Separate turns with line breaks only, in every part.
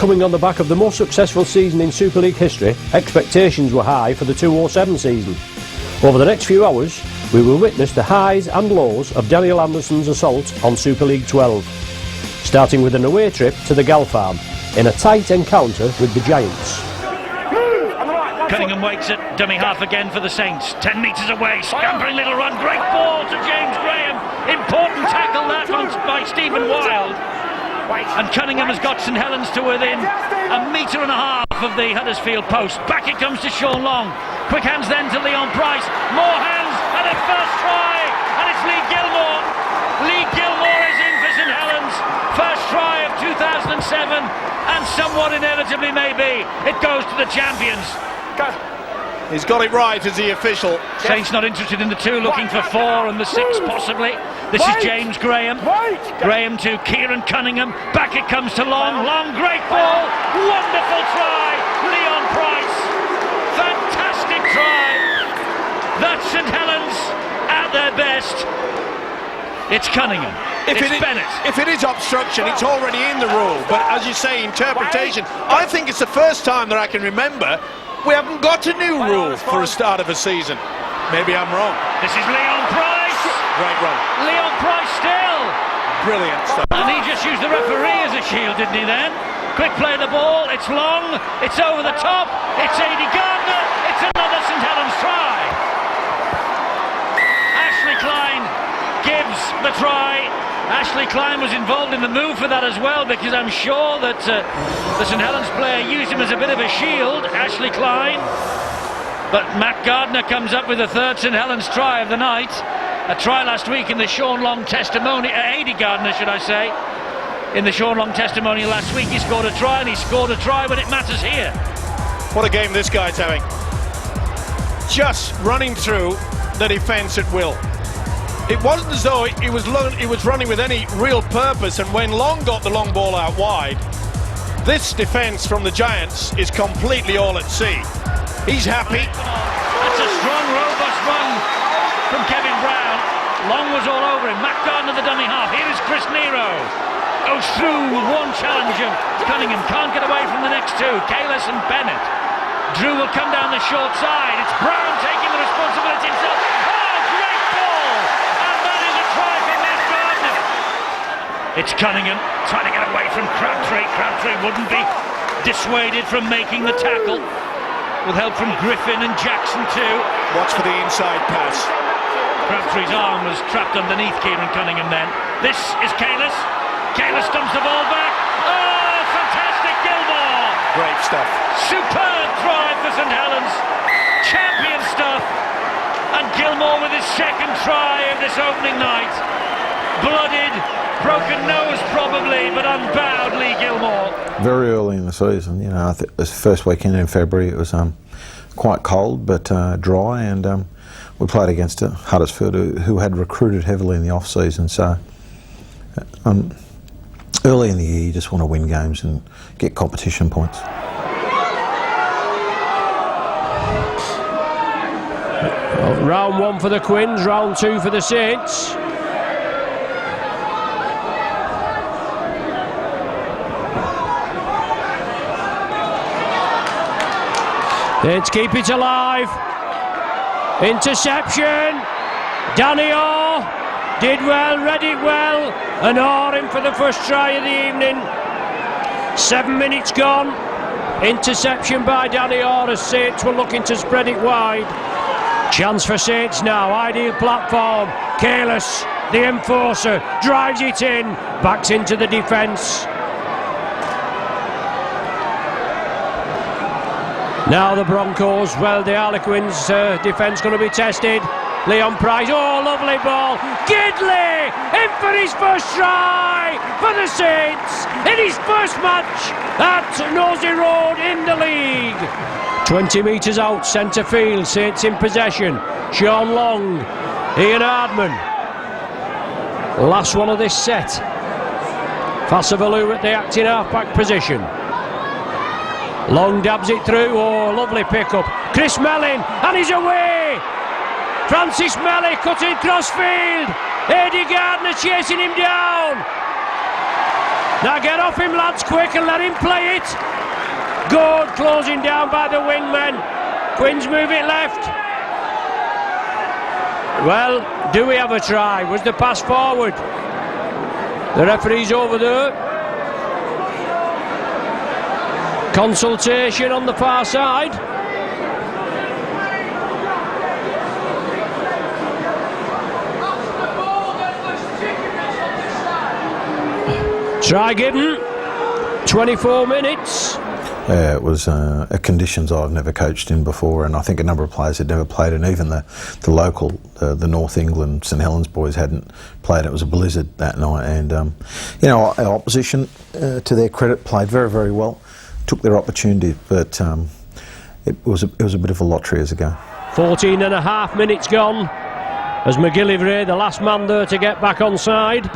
coming on the back of the most successful season in Super League history, expectations were high for the 2007 season. Over the next few hours, we will witness the highs and lows of Daniel Anderson's assault on Super League 12, starting with an away trip to the Gal Farm in a tight encounter with the Giants.
Cunningham waits at dummy half again for the Saints. 10 metres away, scampering little run, great ball to James Graham. Important tackle that one by Stephen Wild. And Cunningham has got St Helens to within a metre and a half of the Huddersfield post. Back it comes to Sean Long. Quick hands then to Leon Price. More hands and a first try. And it's Lee Gilmore. Lee Gilmore is in for St Helens. First try of 2007. And somewhat inevitably maybe it goes to the champions.
He's got it right as the official.
Saints not interested in the 2, looking for 4 and the 6 possibly. This is James Graham. Graham to Kieran Cunningham. Back it comes to Long. Long, great ball. Wonderful try. Leon Price. Fantastic try. That's St Helens at their best. It's Cunningham. It's Bennett.
If it is obstruction, it's already in the rule. But as you say, interpretation. I think it's the first time that I can remember we haven't got a new rule for a start of a season. Maybe I'm wrong.
This is Leon Price.
Great run.
Leon Price still.
Brilliant stuff.
And he just used the referee as a shield, didn't he then? Quick play of the ball. It's Long. It's over the top. It's Aidy Gardner. It's another St Helens try. Ashley Klein gives the try. Ashley Klein was involved in the move for that as well, because I'm sure that the St Helens player used him as a bit of a shield, Ashley Klein. But Matt Gardner comes up with a third St Helens try of the night. A try last week in the Sean Long testimony, Aidy Gardner should I say. In the Sean Long testimony last week he scored a try, and he scored a try when it matters here.
What a game this guy's having. Just running through the defence at will. It wasn't as though he was running with any real purpose, and when Long got the long ball out wide, this defence from the Giants is completely all at sea. He's happy.
That's a strong, robust run from Kevin Brown. Long was all over him. Matt Gardner, the dummy half. Here is Chris Nero. Goes through with one challenger. Cunningham can't get away from the next 2. Kalis and Bennett. Drew will come down the short side. It's Brown taking the responsibility himself. It's Cunningham trying to get away from Crabtree. Crabtree wouldn't be dissuaded from making the tackle, with help from Griffin and Jackson too.
Watch for the inside pass.
Crabtree's arm was trapped underneath Kieran Cunningham then. This is Kalis. Kalis dumps the ball back. Oh, fantastic Gilmore!
Great stuff.
Superb try for St Helens. Champion stuff. And Gilmore with his second try of this opening night. Blooded, broken nose probably, but unbowed Lee Gilmore.
Very early in the season, you know, I think this first weekend in February it was quite cold but dry, and we played against Huddersfield who had recruited heavily in the off-season, so early in the year you just want to win games and get competition points.
Round 1 for the Quins, round 2 for the Saints. Let's keep it alive. Interception. Danny Orr did well, read it well, and Orr in for the first try of the evening. 7 minutes gone. Interception by Danny Orr as Saints were looking to spread it wide. Chance for Saints now, ideal platform. Kalis, the enforcer, drives it in, backs into the defence. Now the Broncos, well, the Harlequins' defence going to be tested. Leon Price, oh, lovely ball. Gidley in for his first try for the Saints in his first match at Nosey Road in the league. 20 metres out, centre field, Saints in possession. Sean Long, Ian Hardman. Last one of this set. Fasavalu at the acting half-back position. Long dabs it through, oh, lovely pick-up. Chris Mellin, and he's away! Francis Melly cutting crossfield. Aidy Gardner chasing him down. Now get off him, lads, quick, and let him play it. Good, closing down by the wingmen. Quins move it left. Well, do we have a try? Was the pass forward? The referee's over there. Consultation on the far side. Try given. 24 minutes.
It was conditions I've never coached in before, and I think a number of players had never played, and even the local, the North England St Helens boys hadn't played. It was a blizzard that night, and you know, our opposition, to their credit, played very, very well, took their opportunity, but it was a bit of a lottery as a go.
14 and a half minutes gone, as McGillivray, the last man there to get back on side.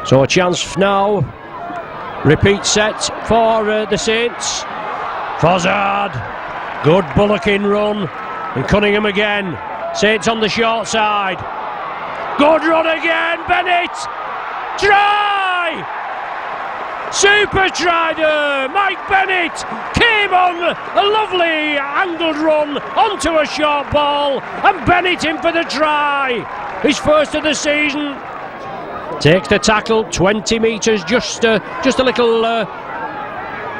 So a chance now. Repeat set for the Saints. Fozzard, good bullocking run, and Cunningham again. Saints on the short side. Good run again, Bennett. Try! Super try there. Mike Bennett came on a lovely angled run onto a short ball, and Bennett in for the try. His first of the season. Takes the tackle, 20 metres, just a little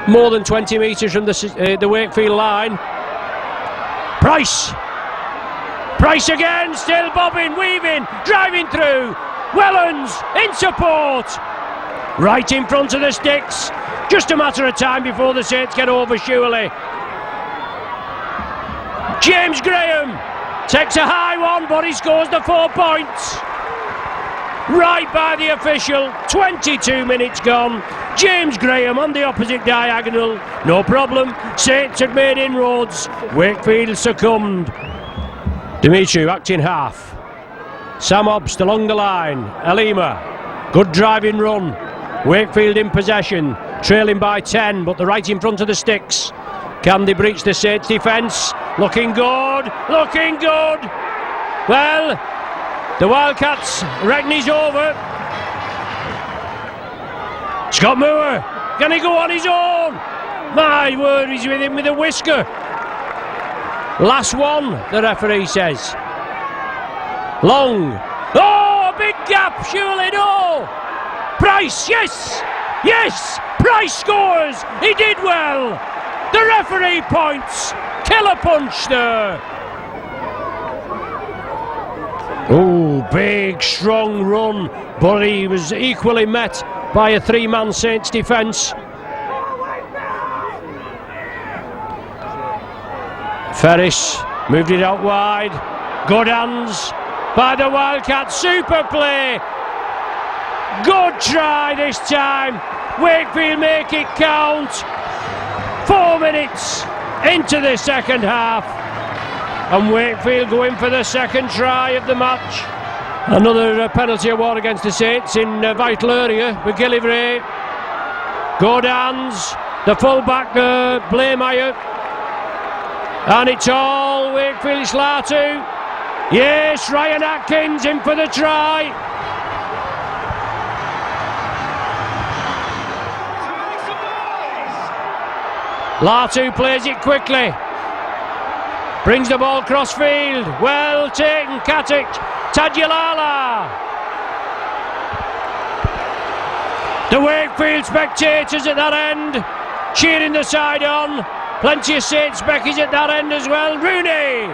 more than 20 metres from the Wakefield line. Price again, still bobbing, weaving, driving through. Wellens in support, right in front of the sticks. Just a matter of time before the Saints get over, surely. James Graham takes a high one, but he scores the 4 points. Right by the official, 22 minutes gone. James Graham on the opposite diagonal, no problem. Saints had made inroads, Wakefield succumbed. Dimitri acting half. Sam Obst along the line, Elima, good driving run. Wakefield in possession, trailing by 10, but they're right in front of the sticks. Can they breach the Saints defence? Looking good, looking good. Well, the Wildcats reckon he's over. Scott Moore, can he go on his own? My word, he's with him with a whisker. Last one, the referee says. Long. Oh, a big gap, surely no. Price, yes, yes, Price scores. He did well. The referee points. Killer punch there. Oh, big, strong run, but he was equally met by a 3-man Saints defence. Ferris moved it out wide. Good hands by the Wildcats. Super play. Good try this time. Wakefield make it count. 4 minutes into the second half. And Wakefield going for the second try of the match. Another penalty award against the Saints in a vital area. McGillivray. Good hands. The full-back Blameyer. And it's all Wakefield Slatu. Yes, Ryan Atkins in for the try. Latu plays it quickly. Brings the ball cross field. Well taken, Katic. Tadulala. The Wakefield spectators at that end, cheering the side on. Plenty of Saints Beckies at that end as well. Rooney.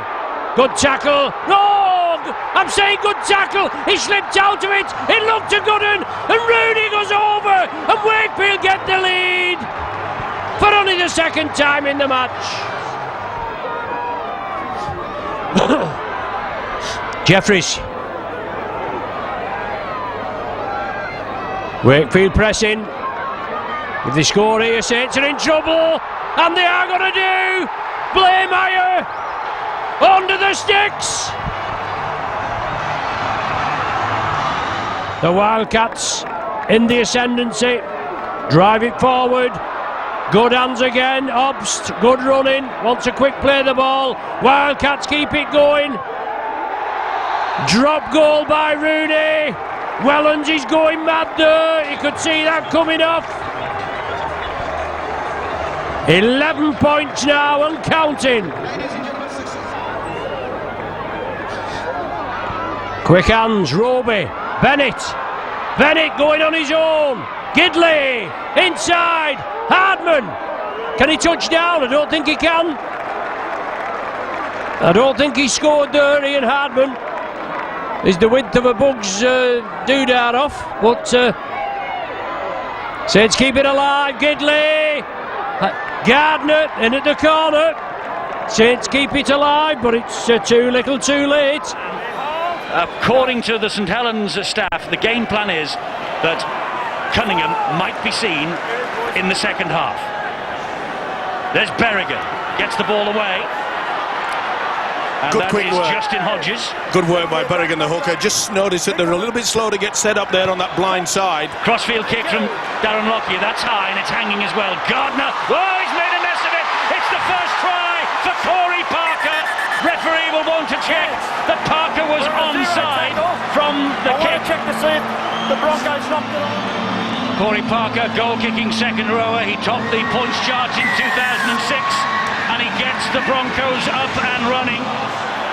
Good tackle. No! I'm saying good tackle. He slipped out of it. It looked to Gooden. And Rooney goes over. And Wakefield get the lead. For only the second time in the match. Jeffries. Wakefield pressing. If they score here, Saints are in trouble. And they are going to do. Blameyer under the sticks. The Wildcats in the ascendancy. Drive it forward. Good hands again. Obst, good running. Wants a quick play of the ball. Wildcats keep it going. Drop goal by Rooney. Wellens is going mad there. You could see that coming off. 11 points now and counting. Quick hands, Roby, Bennett going on his own. Gidley inside. Hardman, can he touch down? I don't think he can. I don't think he scored there, Ian Hardman. Is the width of a bug's doodah off, but Saints keep it alive. Gidley, Gardner in at the corner. Saints keep it alive, but it's too little too late.
According to the St Helens staff, the game plan is that Cunningham might be seen in the second half. There's Berrigan, gets the ball away. And
Good
that
quick
is
work.
Justin Hodges.
Good work by Berrigan, the hooker. Just noticed that they're a little bit slow to get set up there on that blind side.
Crossfield kick from Darren Lockyer, that's high and it's hanging as well. Gardner, oh, he's made a mess of it. It's the first try for Corey Parker. Referee will want to check that Parker was onside from the kick.
Check to see if the Broncos knocked it on.
Corey Parker, goal-kicking second rower. He topped the points charts in 2006 and he gets the Broncos up and running.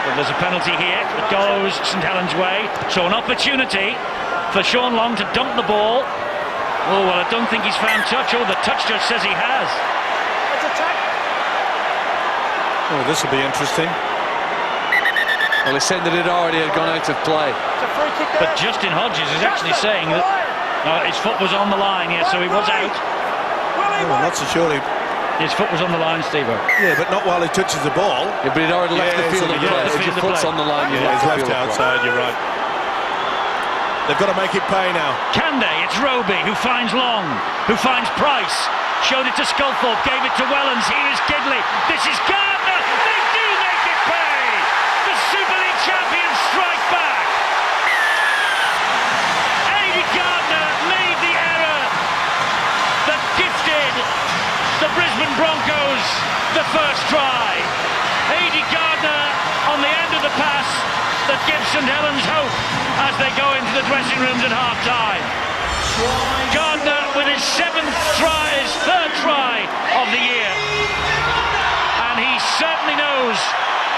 But there's a penalty here that goes St Helens' way. So an opportunity for Sean Long to dump the ball. Oh, well, I don't think he's found touch. Oh, the touch judge says he has.
It's a check.
Oh, this will be interesting.
Well, he said that it already had gone out of play.
It's a free kick there.
But Justin Hodges is actually saying that his foot was on the line, yes, so he was out.
Oh, I'm not so sure.
His foot was on the line, Steve-O.
Yeah, but not while he touches the ball.
Yeah, but he'd already left the field of play.
left the
If your
field of
foot's
play.
on the line, you've
Yeah,
left
he's
the
left
field of play.
outside, you're right. They've got to make it pay now.
Can they? It's Roby who finds Long, who finds Price. Showed it to Sculthorpe, gave it to Wellens. Here is Gidley. This is Gardner. They do make it pay. The Super League champions strike back. Aidy Gardner made the error that gifted the Brisbane Broncos the first try. Aidy Gardner on the end of the pass that gives St Helens hope as they go into the dressing rooms at half-time. Gardner with his 7th try, his 3rd try of the year. And he certainly knows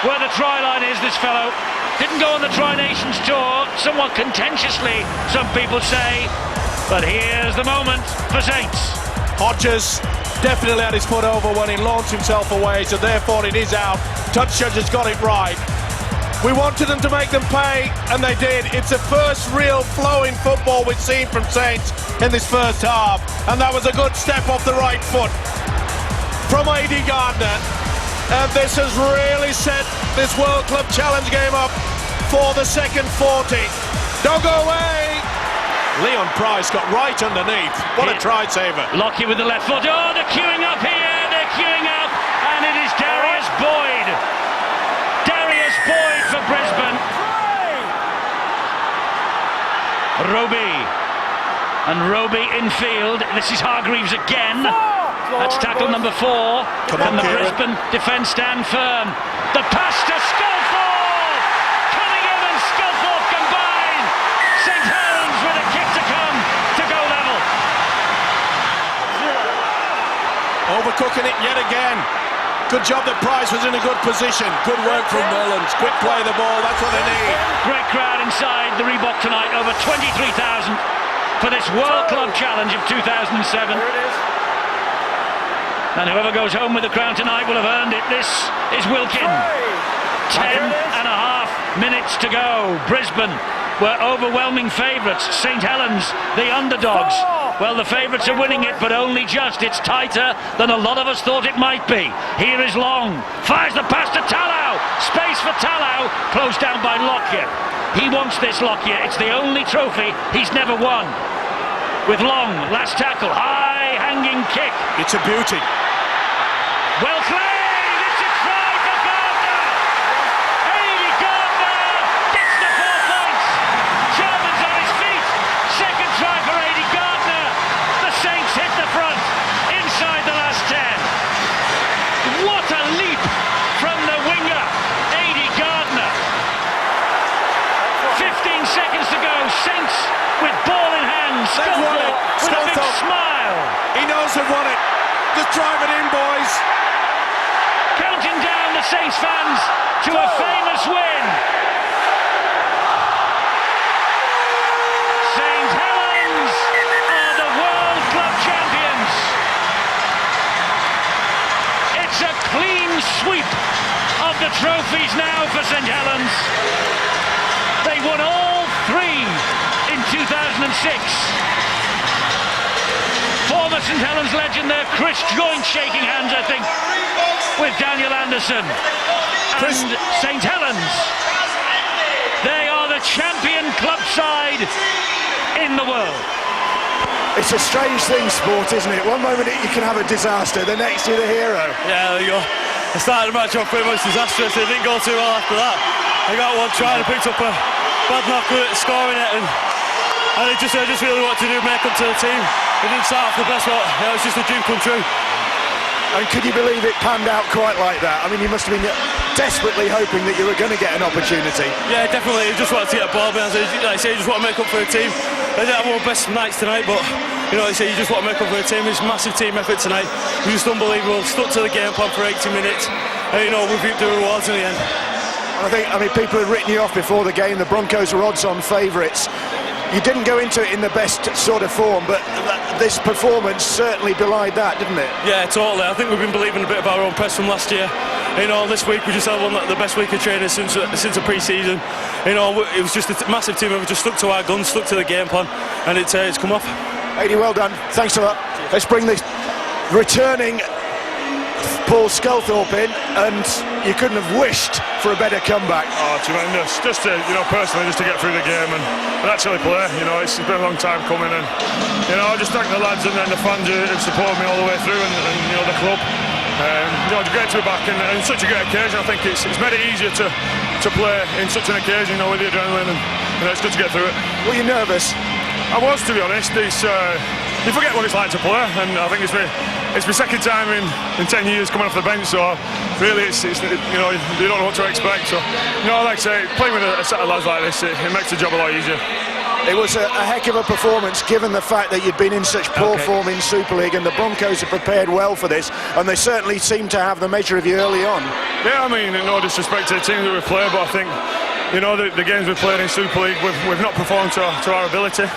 where the try line is, this fellow. Didn't go on the Tri Nations tour, somewhat contentiously, some people say. But here's the moment for Saints.
Hodges definitely had his foot over when he launched himself away, so therefore it is out. Touch judge has got it right. We wanted them to make them pay, and they did. It's the first real flowing football we've seen from Saints in this first half, and that was a good step off the right foot from Aidy Gardner. And this has really set this World Club Challenge game up for the second 40. Don't go away! Leon Price got right underneath. What a try saver.
Lockyer with the left foot. Oh, they're queuing up here. They're queuing up. And it is Darius Boyd. Darius Boyd for Brisbane. Roby. And Roby infield. This is Hargreaves again. That's tackle number 4.
Come on,
and the
Kieran.
Brisbane defence stand firm. The pass to Sculthorpe. Cunningham and Sculthorpe combine. St Helens with a kick to come to go level.
Overcooking it yet again. Good job that Price was in a good position. Good work from Wellens. Quick play the ball, that's what they need.
Great crowd inside the Reebok tonight. Over 23,000 for this World Club Challenge of 2007. And whoever goes home with the crown tonight will have earned it. This is Wilkin. 10.5 minutes to go. Brisbane were overwhelming favourites. St Helens, the underdogs. Well, the favourites are winning it, but only just. It's tighter than a lot of us thought it might be. Here is Long. Fires the pass to Talau. Space for Talau. Closed down by Lockyer. He wants this, Lockyer. It's the only trophy he's never won. With Long, last tackle. High hanging kick.
It's a beauty.
Well played! It's a try for Gardner! Aidy Gardner gets the 4 points! Sherman's on his feet! Second try for Aidy Gardner! The Saints hit the front, inside the last 10. What a leap from the winger, Aidy Gardner! 15 seconds to go, Saints with
Just drive it in, boys.
Counting down the Saints fans to a famous win. St Helens are the World Club champions. It's a clean sweep of the trophies now for St Helens. They won all 3 in 2006. Former St Helens legend there, Chris Joint, shaking hands, I think, with Daniel Anderson. And St Helens, they are the champion club side in the world.
It's a strange thing, sport, isn't it? One moment you can have a disaster, the next you're the hero.
Yeah, there you go. I started the match off pretty much disastrous. It didn't go too well after that. I got one try and picked up a bad knock at scoring it, and I just really wanted to make up to the team. It didn't start off the best, but it was just a dream come true.
And could you believe it panned out quite like that? I mean, you must have been desperately hoping that you were going to get an opportunity.
Yeah, definitely. You just wanted to get a ball behind. Like I say, you just want to make up for the team. I didn't have one of the best nights tonight, but you know, like I say, you just want to make up for the team. It's a massive team effort tonight. It was just unbelievable. Stuck to the game plan for 80 minutes. And you know, we reaped the rewards in the end.
I mean, people had written you off before the game. The Broncos were odds-on favourites. You didn't go into it in the best sort of form, but this performance certainly belied that, didn't it?
Yeah, totally. I think we've been believing a bit of our own press from last year. You know, this week we just had the best week of training since the pre-season. You know, it was just a massive team. We just stuck to our guns, stuck to the game plan, and it's come off.
Aidy, well done. Thanks a lot. Let's bring the returning Paul Sculthorpe in, and you couldn't have wished for a better comeback.
Oh, tremendous. Just to, you know, personally, just to get through the game and actually play. You know, it's been a long time coming, and you know, I just thank the lads and the fans who've supported me all the way through, and you know, the club. You know, it's great to be back, and such a great occasion. I think it's made it easier to play in such an occasion, you know, with the adrenaline, and you know, it's good to get through it.
Were you nervous?
I was, to be honest. You forget what it's like to play, and I think it's my second time in 10 years coming off the bench, so really it's you know, you don't know what to expect. So you know, like I say, playing with a set of lads like this, it makes the job a lot easier.
It was a heck of a performance, given the fact that you'd been in such poor form in Super League, and the Broncos have prepared well for this, and they certainly seem to have the measure of you early on.
Yeah, I mean, no disrespect to the teams that we've played, but I think, you know, the games we've played in Super League, we've not performed to our ability.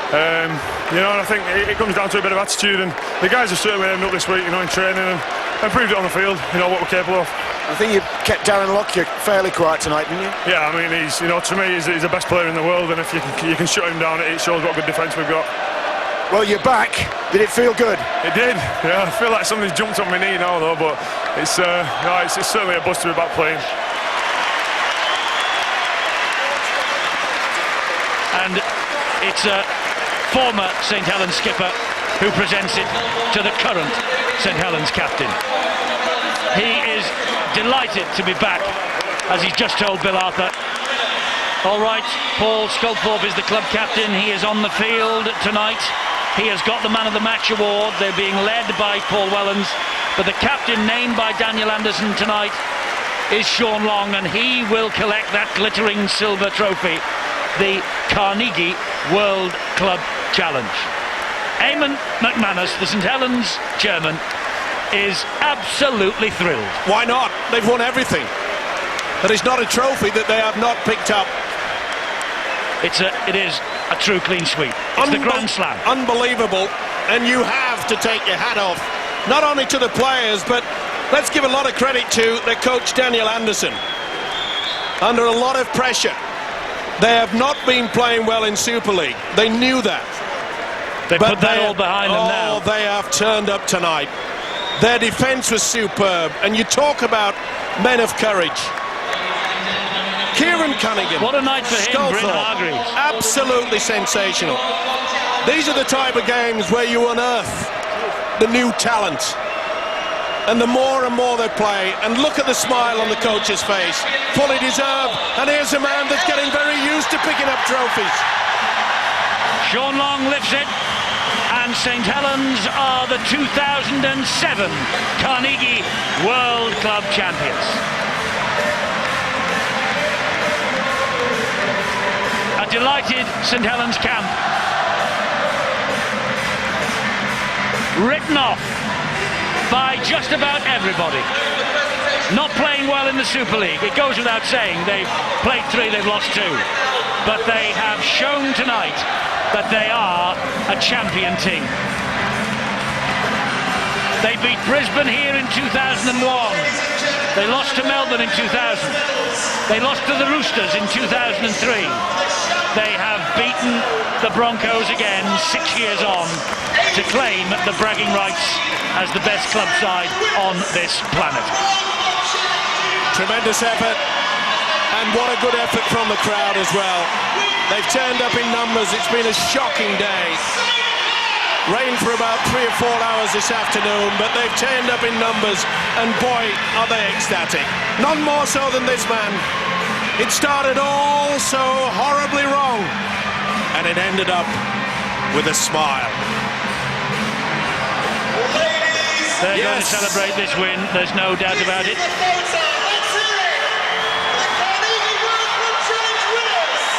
You know, and I think it comes down to a bit of attitude, and the guys have certainly ended up this week, you know, in training, and proved it on the field, you know, what we're capable of.
I think you kept Darren Lockyer fairly quiet tonight, didn't you?
Yeah, I mean, he's, you know, to me, he's the best player in the world, and if you can shut him down, it shows what good defence we've got.
Well, you're back. Did it feel good?
It did. Yeah, I feel like somebody's jumped on my knee now, though, but it's certainly a buzz to be back playing.
And it's a former St Helens skipper who presents it to the current St Helens captain. He is delighted to be back, as he's just told Bill Arthur. All right, Paul Sculthorpe is the club captain. He is on the field tonight. He has got the Man of the Match award. They're being led by Paul Wellens, but the captain named by Daniel Anderson tonight is Sean Long, and he will collect that glittering silver trophy, the Carnegie World Club Challenge. Eamon McManus, the St Helens chairman, is absolutely thrilled.
Why not? They've won everything. There is not a trophy that they have not picked up.
It is a true clean sweep. It's the Grand Slam.
Unbelievable. And you have to take your hat off, not only to the players, but let's give a lot of credit to their coach Daniel Anderson. Under a lot of pressure. They have not been playing well in Super League. They knew that.
They put that all behind them now.
Oh, they have turned up tonight. Their defence was superb. And you talk about men of courage. Kieran Cunningham.
What a night for him, Bryn Hargreaves.
Absolutely sensational. These are the type of games where you unearth the new talent. And the more and more they play, and look at the smile on the coach's face. Fully deserved. And here's a man that's getting very used to picking up trophies.
Sean Long lifts it, and St Helens are the 2007 Carnegie World Club champions. A delighted St Helens camp. Written off by just about everybody. Not playing well in the Super League. It goes without saying. They've played 3, they've lost 2. But they have shown tonight that they are a champion team. They beat Brisbane here in 2001. They lost to Melbourne in 2000. They lost to the Roosters in 2003. They have beaten the Broncos again 6 years on to claim the bragging rights as the best club side on this planet.
Tremendous effort, and what a good effort from the crowd as well. They've turned up in numbers. It's been a shocking day. Rained for about 3 or 4 hours this afternoon, but they've turned up in numbers, and boy, are they ecstatic. None more so than this man. It started all so horribly wrong, and it ended up with a smile.
They're going to celebrate this win, there's no doubt about it.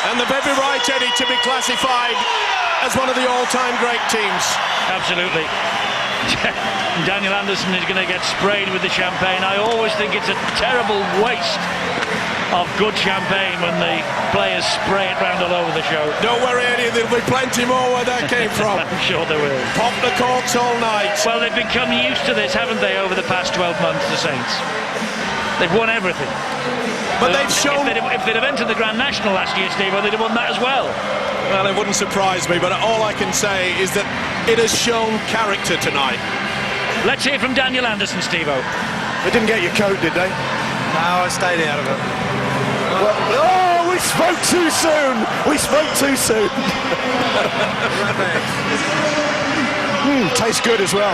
And they've every right, Eddie, to be classified as one of the all-time great teams.
Absolutely. Daniel Anderson is going to get sprayed with the champagne. I always think it's a terrible waste of good champagne when the players spray it round all over the show.
Don't worry, Eddie, there'll be plenty more where that came from.
I'm sure there will.
Pop the corks all night.
Well, they've become used to this, haven't they, over the past 12 months, the Saints? They've won everything.
But they've shown...
If they'd have entered the Grand National last year, Steve, they'd have won that as well.
Well, it wouldn't surprise me, but all I can say is that it has shown character tonight.
Let's hear from Daniel Anderson, Steve-O.
They didn't get your coat, did they?
No, I stayed out of it.
Well, oh, we spoke too soon! We spoke too soon! Tastes good as well.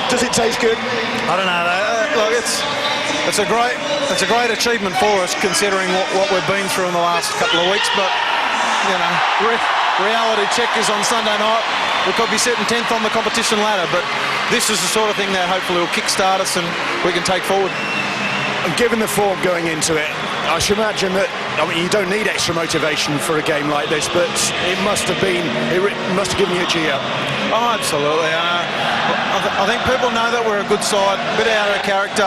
Does it taste good?
I don't know. Look, it's a great achievement for us, considering what we've been through in the last couple of weeks. But you know, reality check is on Sunday night. We could be sitting 10th on the competition ladder, but this is the sort of thing that hopefully will kick-start us and we can take forward.
And given the form going into it, I should imagine that, I mean, you don't need extra motivation for a game like this, but it must have given you a G up.
Oh, absolutely. I think people know that we're a good side, a bit out of character,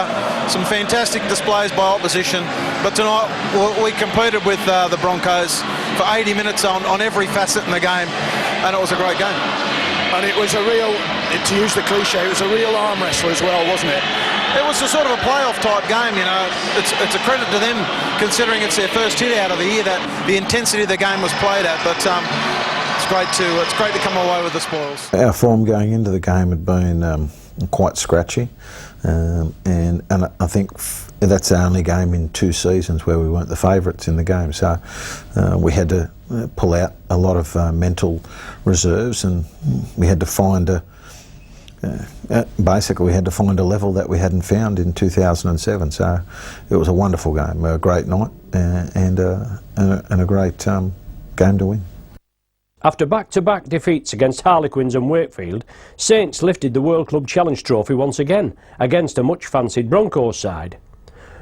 some fantastic displays by opposition, but tonight we competed with the Broncos for 80 minutes on every facet in the game, and it was a great game.
And it was a real, to use the cliche, it was a real arm wrestle as well, wasn't it?
It was a sort of a playoff type game, you know. It's a credit to them, considering it's their first hit out of the year, that the intensity of the game was played at. But it's great to come away with the spoils.
Our form going into the game had been quite scratchy, and I think that's the only game in 2 seasons where we weren't the favourites in the game. So we had to pull out a lot of mental reserves, and we had to find basically we had to find a level that we hadn't found in 2007. So it was a wonderful game, a great night, and a great game to win.
After back-to-back defeats against Harlequins and Wakefield, Saints lifted the World Club Challenge Trophy once again against a much-fancied Broncos side.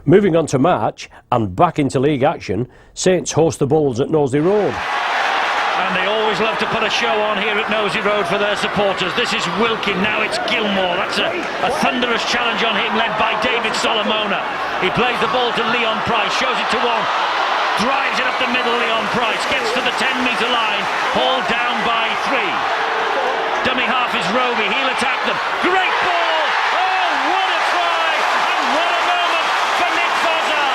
Moving on to March and back into league action, Saints host the Bulls at Knowsley Road.
And they always love to put a show on here at Knowsley Road for their supporters. This is Wilkin, now it's Gilmore. That's a thunderous challenge on him, led by David Solomona. He plays the ball to Leon Price, shows it to one, drives it up the middle, Leon Price, gets to the 10-metre line, hauled down by 3. Dummy half is Roby, he'll attack them. Great ball! Oh, what a try! And what a moment for Nick Fozzar!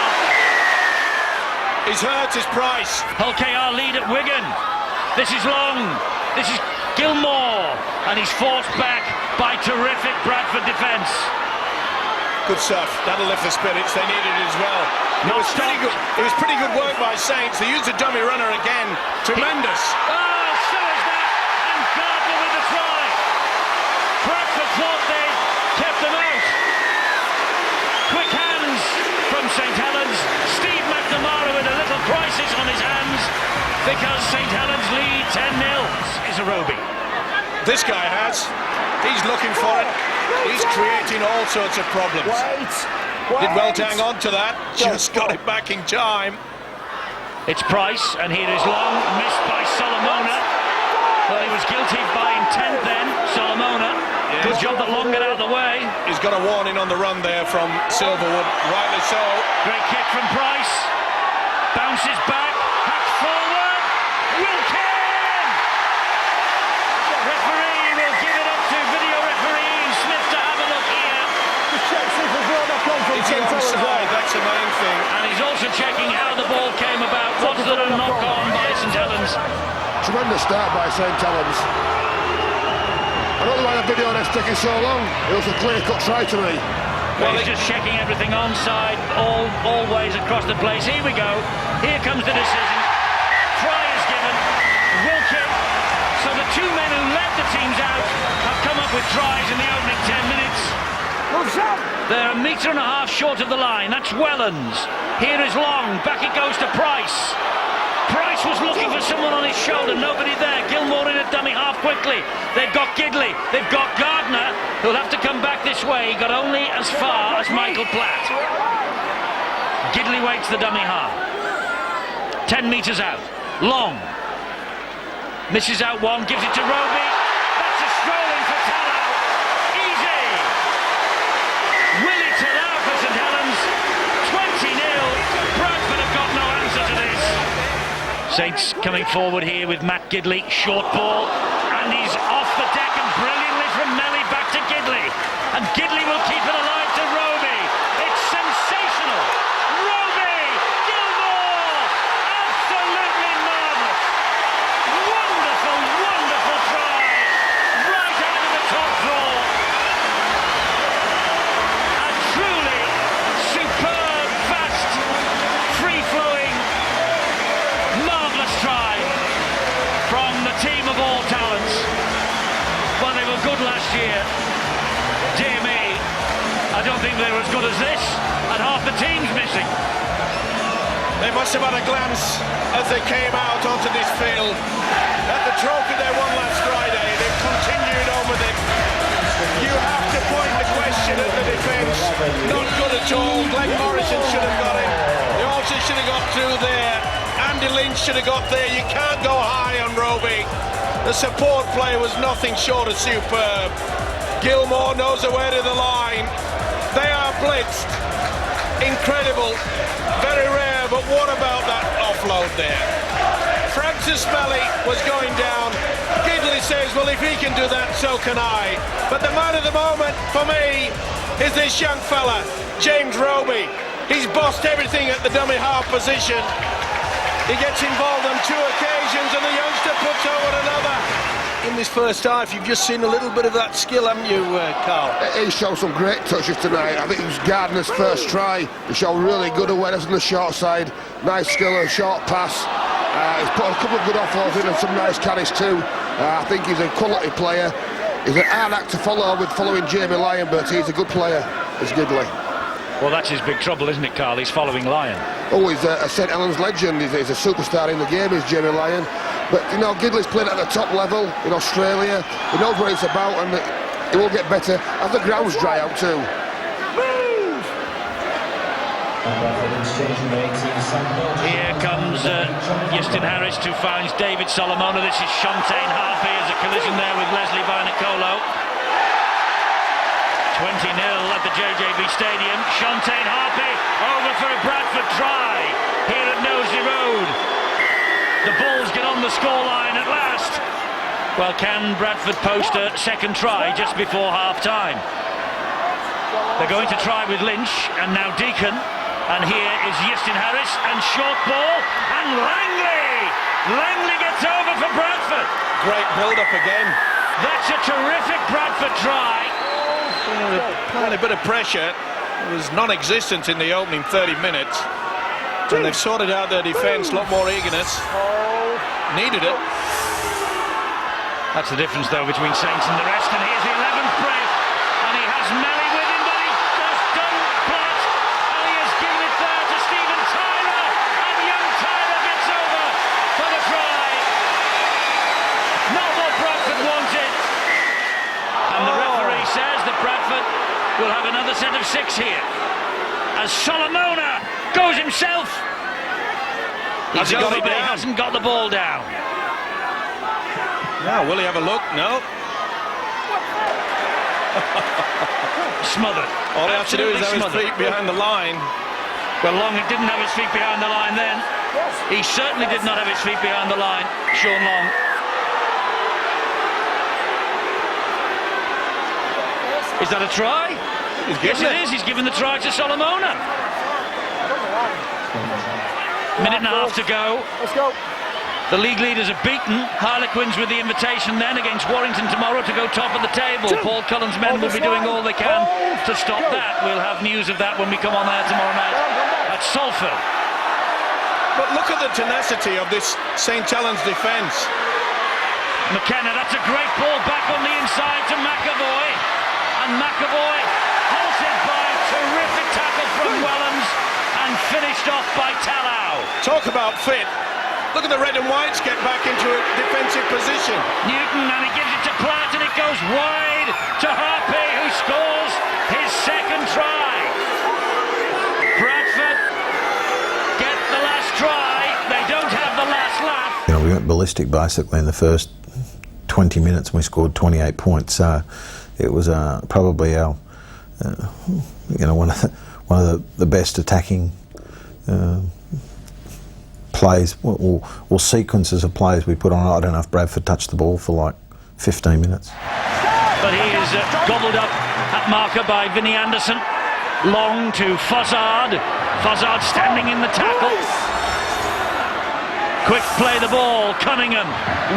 He's hurt his Price.
Hull KR lead at Wigan. This is Long. This is Gilmore. And he's forced back by terrific Bradford defence.
Good stuff. That'll lift the spirits. They needed it as well. It was pretty good work by Saints. They used a dummy runner again. Tremendous.
So is that. And Gardner with the try. Bradford thought they kept them out. Quick hands from St Helens. Steve McNamara with a little crisis on his hands because St Helens lead 10-0. Is a Roby.
This guy has. He's looking for it. He's creating all sorts of problems. Did well to hang on to that. Just got it back in time.
It's Price, and here is Long, missed by Solomona. Well, he was guilty by intent then, Solomona. Good job that Long got out of the way.
He's got a warning on the run there from Silverwood, rightly so.
Great kick from Price. Bounces back, hacks forward. Wilkin! Referee will give it up to video referee Smith to have a look here.
Is he onside? That's the main thing.
And he's also checking how the ball came about. Was there a knock-on by St Helens?
Tremendous start by St Helens. I don't know why the video is taking so long. It was a clear-cut try to me.
Well, he's just checking everything onside, all ways across the place. Here we go. Here comes the decision. Try is given. Wilkin. So the two men who led the teams out have come up with tries in the opening 10 minutes. They're 1.5 meters short of the line. That's Wellens. Here is Long. Back it goes to Price. Price was looking for someone on his shoulder. Nobody there. Gilmore in a dummy half quickly. They've got Gidley. They've got Gardner, who'll have to come back this way. He got only as far as Michael Platt. Gidley waits the dummy half. 10 metres out. Long. Misses out one. Gives it to Roby. That's a strolling for Tallow. Easy. Willie Tallow for St Helens. 20-0. Bradford have got no answer to this. Saints coming forward here with Matt Gidley. Short ball. And he's off the deck and brilliantly from Melly back to Gidley. And Gidley will keep it alive to Roby. It's sensational. Roby! Gilmore! Absolutely marvellous. Wonderful, wonderful try. Right out of the top draw. A truly superb, fast, free-flowing, marvellous try from the team of all talents. Well, they were good last year. Dear me, I don't think they were as good as this, and half the team's missing.
They must have had a glance as they came out onto this field at the trophy they won last Friday. They've continued on with it. You have to point the question at the defence. Not good at all. Glenn Morrison should have got it. They also should have got through there. Andy Lynch should have got there. You can't go high on Roby. The support play was nothing short of superb. Gilmore knows the way to the line. They are blitzed. Incredible. Very rare, but what about that offload there? Francis Melly was going down. Gidley says, well, if he can do that, so can I. But the man of the moment, for me, is this young fella, James Roby. He's bossed everything at the dummy half position. He gets involved on 2 occasions and the youngster puts over another. In this first half, you've just seen a little bit of that skill, haven't you, Carl?
He showed some great touches tonight. I think it was Gardner's first try. He showed really good awareness on the short side. Nice skill and short pass. He's put a couple of good offloads in and some nice carries too. I think he's a quality player. He's an hard act to follow with following Jamie Lyon, but he's a good player, is Gidley.
Well, that's his big trouble, isn't it, Carl? He's following Lyon.
Oh, he's a St Helens legend. He's a superstar in the game, is Jamie Lyon. But, you know, Gidley's played at the top level in Australia. He knows what it's about, and it will get better as the grounds dry out too.
Here comes Euston Harris to find David Solomona. This is Shontaine Harpy. There's a collision there with Leslie Vinicolo. 20-0 at the JJB Stadium. Shontaine Harpy over for a Bradford try here at Knowsley Road. The Bulls get on the scoreline at last. Well, can Bradford post a second try just before half-time? They're going to try with Lynch and now Deacon. And here is Euston Harris and short ball and Langley! Langley gets over for Bradford.
Great build-up again.
That's a terrific Bradford try.
Applying a bit of pressure. It was non-existent in the opening 30 minutes. And they've sorted out their defence, a lot more eagerness. Needed it.
That's the difference, though, between Saints and the rest. And here's the 11th break. And he has Melly with him, but he has done Platt. And he has given it there to Stephen Tyler. And young Tyler gets over for the try. Not what Bradford wanted. And the referee says that Bradford will have another set of 6 here. As Solomona goes himself. He's over, but he hasn't got the ball down.
Now, will he have a look? No.
Smothered.
All he has to do is have his
Absolutely
feet behind the line.
Well, Long didn't have his feet behind the line then. He certainly did not have his feet behind the line, Sean Long. Is that a try? Yes, it is. He's given the try to Solomona. Minute and a half to go.
Let's go.
The league leaders are beaten. Harlequins with the invitation then against Warrington tomorrow to go top of the table. Paul Cullen's men will be doing all they can to stop that. We'll have news of that when we come on there tomorrow night at Salford.
But look at the tenacity of this St Helens defence.
McKenna, that's a great ball back on the inside to McAvoy. And McAvoy halted by a terrific tackle from Wellens and finished off by Tallow.
Talk about fit. Look at the red and whites get back into a defensive position.
Newton, and he gives it to Platt, and it goes wide to Harpy, who scores his second try. Bradford get the last try. They don't have the last laugh.
You know, we went ballistic basically in the first 20 minutes and we scored 28 points. So it was probably our, you know, one of the best attacking plays or sequences of plays we put on. I don't know if Bradford touched the ball for like 15 minutes.
But he is gobbled up at marker by Vinnie Anderson. Long to Fozzard. Fozzard standing in the tackle. Quick play the ball, Cunningham,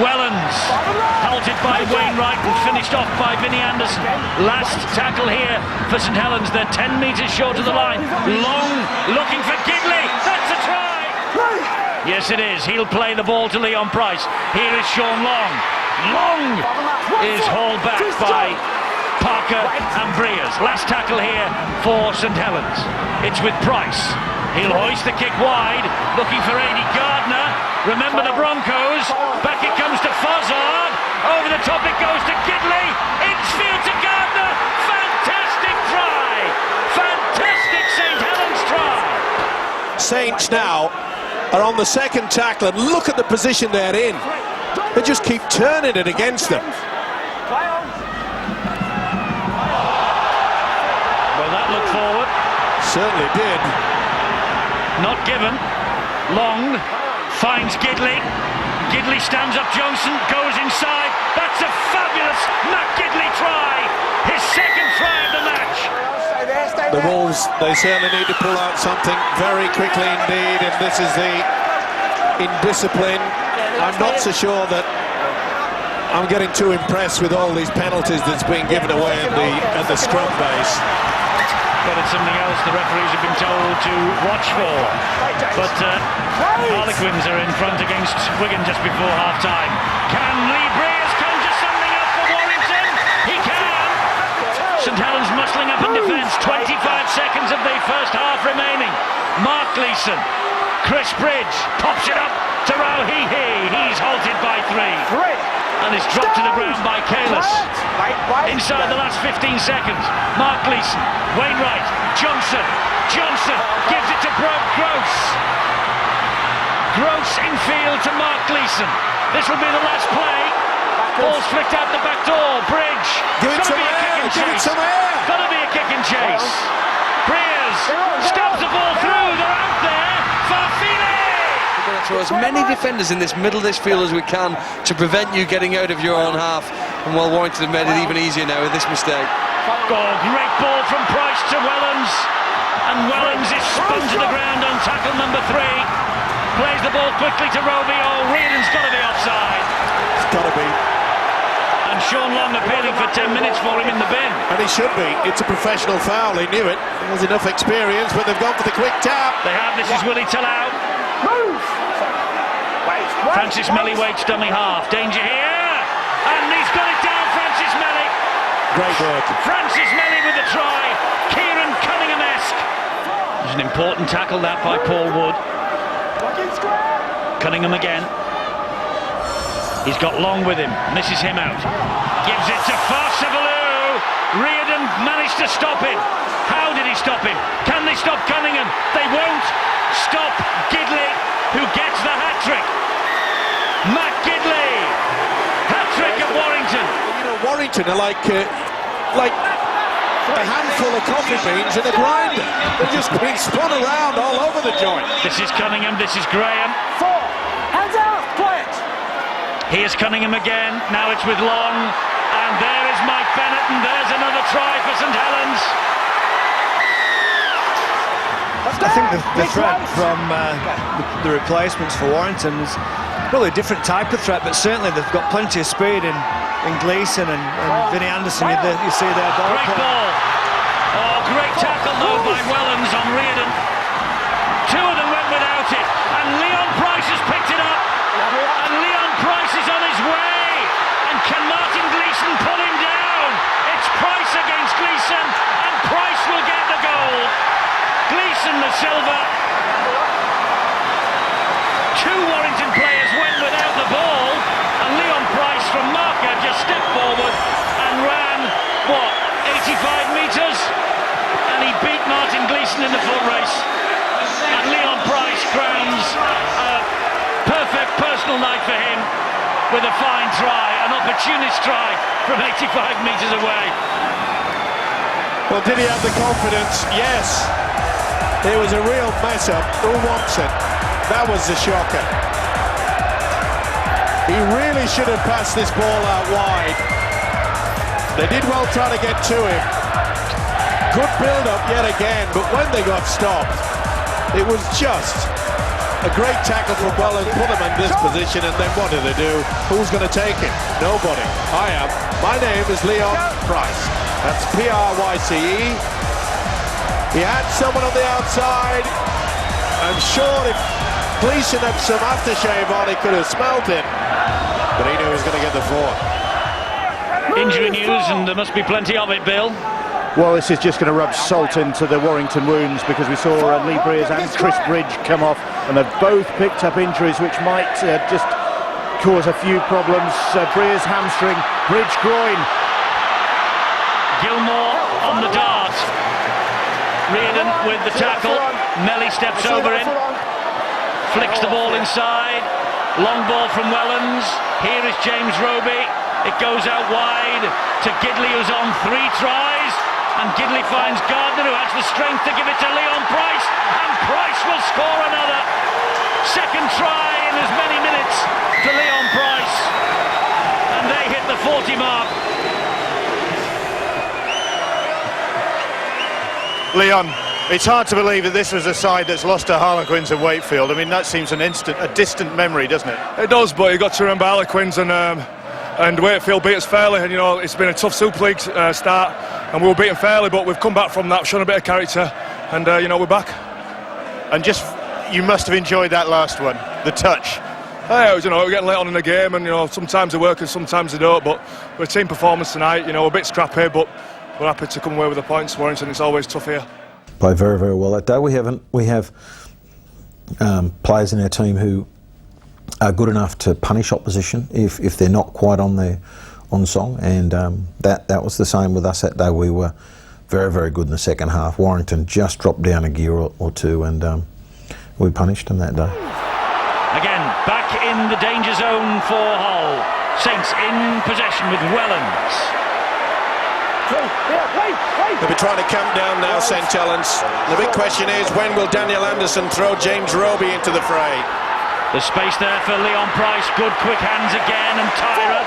Wellens, halted by Wainwright and finished off by Vinnie Anderson. Last tackle here for St Helens, they're 10 metres short of the line. Long looking for Gidley, that's a try! Yes it is, he'll play the ball to Leon Price. Here is Sean Long. Long is hauled back by Parker and Breers. Last tackle here for St Helens. It's with Price. He'll hoist the kick wide, looking for Aidy Gardner. Remember the Broncos. Back it comes to Fozzard. Over the top it goes to Gidley. Inchfield to Gardner. Fantastic try. Fantastic St Helens try.
Saints now are on the second tackle, and look at the position they're in. They just keep turning it against them.
Well, that looked forward.
Certainly did.
Not given. Long finds Gidley. Gidley stands up Johnson, goes inside. That's a fabulous Matt Gidley try. His second try of the match.
The Wolves, they certainly need to pull out something very quickly indeed, and this is the indiscipline. I'm not so sure that I'm getting too impressed with all these penalties that's being given away at the scrum base.
But it's something else the referees have been told to watch for. But Harlequins are in front against Wigan just before half-time. Can Lee Breers conjure something up for Warrington? He can! St Helens muscling up in defence. 25 seconds of the first half remaining. Mark Gleeson. Chris Bridge pops it up to Rauhihi. He's halted by 3. And is dropped to the ground by Kalis. Inside the last 15 seconds. Mark Gleeson, Wainwright, Johnson gives it to Gross. Gross infield to Mark Gleeson. This will be the last play. Ball's flicked out the back door. Bridge.
Give it some air. Give it some air.
Gonna be a kick and chase. Breers stabs the ball through. They're out there. Farfine.
Throw as many defenders in this middle of this field as we can to prevent you getting out of your own half. And well, Warrington have made it even easier now with this mistake.
Oh, great ball from Price to Wellens. And Wellens is spun to the ground on tackle number 3. Plays the ball quickly to Roby. Oh, Reardon's got to be offside.
It's got to be.
And Sean Long appealing for 10 minutes for him in the bin.
And he should be. It's a professional foul. He knew it. He has enough experience, but they've gone for the quick tap.
They have. This is Willie Tallow.
Move!
Francis Melly waits dummy half. Danger here. And he's got it down, Francis Melly.
Great work.
Francis Melly with the try. Kieran Cunningham-esque. It was an important tackle that by Paul Wood. Cunningham again. He's got Long with him. Misses him out. Gives it to Farsavalou. Reardon managed to stop him. How did he stop him? Can they stop Cunningham? They won't stop Gidley, who gets the hat-trick. Matt Gidley. Hat-trick at Warrington.
You know, Warrington are like like a handful of coffee beans in a grinder. They're just being spun around all over the joint.
This is Cunningham, this is Graham.
4. Hands out, quiet.
Here's Cunningham again, now it's with Long, and there is Mike Bennett, and there's another try for St Helens.
I think the threat from the replacements for Warrington is probably a different type of threat, but certainly they've got plenty of speed in Gleeson and Vinnie Anderson. You see their ball.
Great ball. Oh, great tackle though by Wellens on Reardon. Two of them went without it, and Leon Price has picked it up, and Leon Price is on his way, and can Martin Gleeson pull him down? It's Price against Gleeson, and Price will get the goal. Gleeson the silver. Two Warrington players went without the ball, and Leon Price from marker just stepped forward and ran, what, 85 metres? And he beat Martin Gleeson in the foot race. And Leon Price crowns a perfect personal night for him with a fine try, an opportunist try from 85 metres away.
Well, did he have the confidence? Yes. It was a real mess-up. Who wants it? That was the shocker. He really should have passed this ball out wide. They did well trying to get to him. Good build-up yet again, but when they got stopped, it was just a great tackle from Welland, put him in this position, and then what do they do? Who's going to take it? Nobody. I am. My name is Leon Price. That's P-R-Y-C-E. He had someone on the outside. I'm sure if Gleeson had some aftershave on, he could have smelt it. But he knew he was going to get the 4.
Injury news, and there must be plenty of it, Bill.
Well, this is just going to rub salt into the Warrington wounds, because we saw Lee Breers and Chris Bridge come off, and they've both picked up injuries which might just cause a few problems. Breers hamstring, Bridge groin.
Gilmore on the dart. Reardon with the tackle. Melly steps over him. Flicks the ball inside. Long ball from Wellens. Here is James Roby. It goes out wide to Gidley, who's on 3 tries. And Gidley finds Gardner, who has the strength to give it to Leon Price. And Price will score another. Second try in as many minutes to Leon Price. And they hit the 40 mark.
Leon, it's hard to believe that this was a side that's lost to Harlequins and Wakefield. I mean, that seems a distant memory, doesn't it?
It does, but you've got to remember Harlequins and Wakefield beat us fairly, and you know it's been a tough Super League start, and we were beaten fairly, but we've come back from that, shown a bit of character, and you know we're back.
And just, you must have enjoyed that last one, the touch.
Yeah, you know, we're getting late on in the game, and you know sometimes they work and sometimes they don't, but we're a team performance tonight. You know, we're a bit scrappy, but we're happy to come away with the points. Warrington, it's always tough here.
Played very, very well that day. We have players in our team who are good enough to punish opposition if they're not quite on song, and that was the same with us that day. We were very, very good in the second half. Warrington just dropped down a gear or two, and we punished them that day.
Again, back in the danger zone for Hull. Saints in possession with Wellens.
They'll be trying to camp down now, St Helens. The big question is, when will Daniel Anderson throw James Roby into the fray?
The space there for Leon Price. Good quick hands again, and Tyra.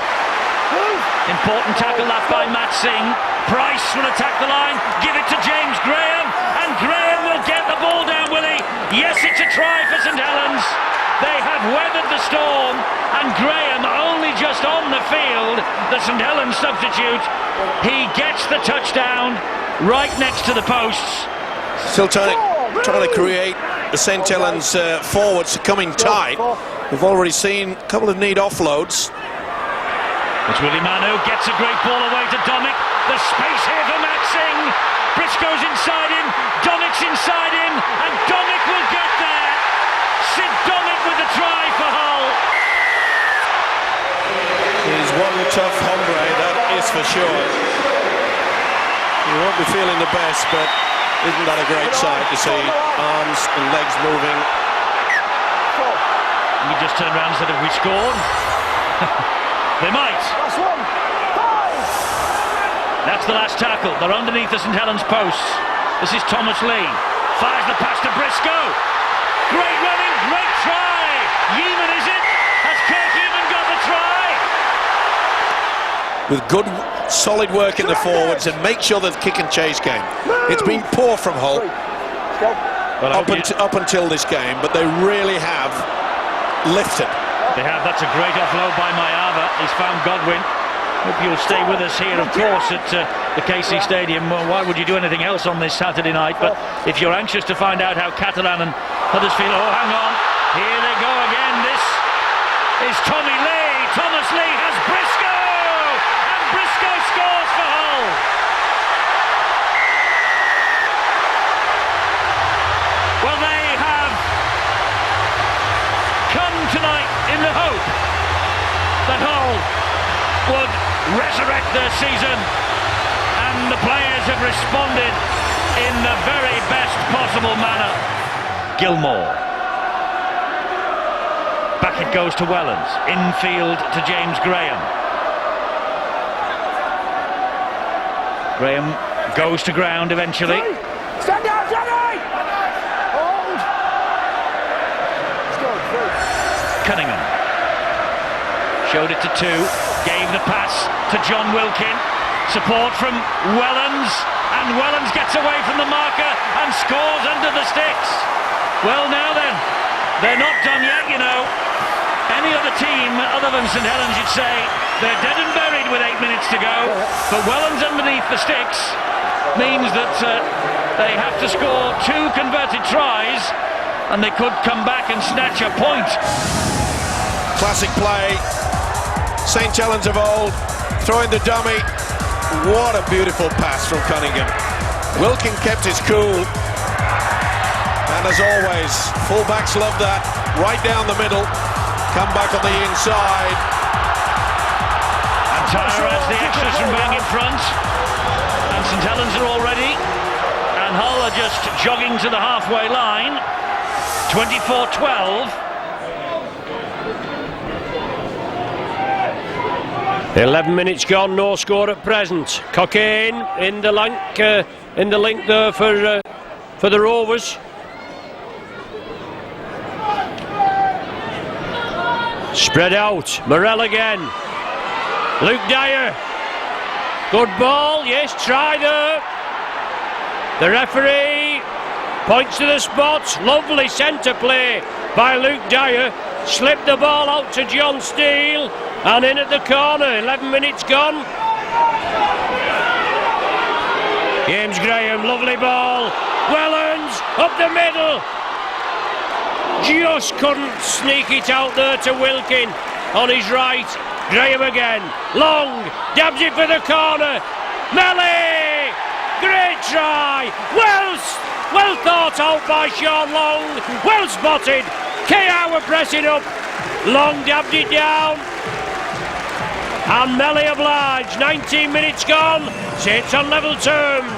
Important tackle that by Matt Singh. Price will attack the line. Give it to James Graham, and Graham will get the ball down, will he? Yes, it's a try for St Helens. They have weathered the storm, and Graham only just on the field, the St Helens substitute. He gets the touchdown right next to the posts.
Still trying to create the St Helens forwards coming tight. We've already seen a couple of neat offloads.
It's Willie Manu, gets a great ball away to Domick. There's space here for Matt Singh. Briscoe's inside him, Domick's inside him, and Domick will get there. Sid Domick with the try for Hull.
He's one tough hombre, that is for sure. He won't be feeling the best, but isn't that a great sight to see? Arms and legs moving.
We just turned around and said, have we scored? They might. That's the last tackle. They're underneath the St Helens posts. This is Thomas Lee. Fires the pass to Briscoe. Great running, great try. Yeaman, is it? Has Kirk Yeaman got the try?
With good, solid work in the forwards and make sure that the kick and chase game. It's been poor from Hull up until this game, but they really have lifted.
They have. That's a great offload by Mayava. He's found Godwin. Hope you'll stay with us here, of course, at the KC Stadium. Well, why would you do anything else on this Saturday night? But if you're anxious to find out how Catalan and Huddersfield... Oh, hang on. Here they go again. This is Tommy Lee. Thomas Lee has Briscoe! And Briscoe scores for Hull. Well, they have come tonight in the hope that Hull would resurrect their season, and the players have responded in the very best possible manner. Gilmore. Back it goes to Wellens. Infield to James Graham. Graham goes to ground eventually.
Stand down, Johnny! Hold! Let's go, through.
Cunningham. Showed it to 2. Gave the pass to John Wilkin. Support from Wellens. And Wellens gets away from the marker and scores under the sticks. Well, now then, they're not done yet, you know. Any other team other than St Helens, you'd say, they're dead and buried with 8 minutes to go. But Wellens underneath the sticks means that they have to score 2 converted tries, and they could come back and snatch a point.
Classic play. St Helens of old, throwing the dummy. What a beautiful pass from Cunningham. Wilkin kept his cool. And as always, fullbacks love that. Right down the middle. Come back on the inside.
And Tyler has the extras from being in front. And St Helens are all ready. And Hull are just jogging to the halfway line. 24-12.
11 minutes gone, no score at present. Cockayne in the link there for the Rovers. Spread out, Morell again. Luke Dyer. Good ball, yes, try there. The referee points to the spot. Lovely centre play by Luke Dyer. Slipped the ball out to John Steele. And in at the corner, 11 minutes gone. James Graham, lovely ball. Wellens, up the middle. Just couldn't sneak it out there to Wilkin on his right. Graham again, long, dabs it for the corner. Melly, great try. Well thought out by Sean Long. Well spotted. KR were pressing up. Long dabbed it down. And Melly obliged. 19 minutes gone. Sits on level terms.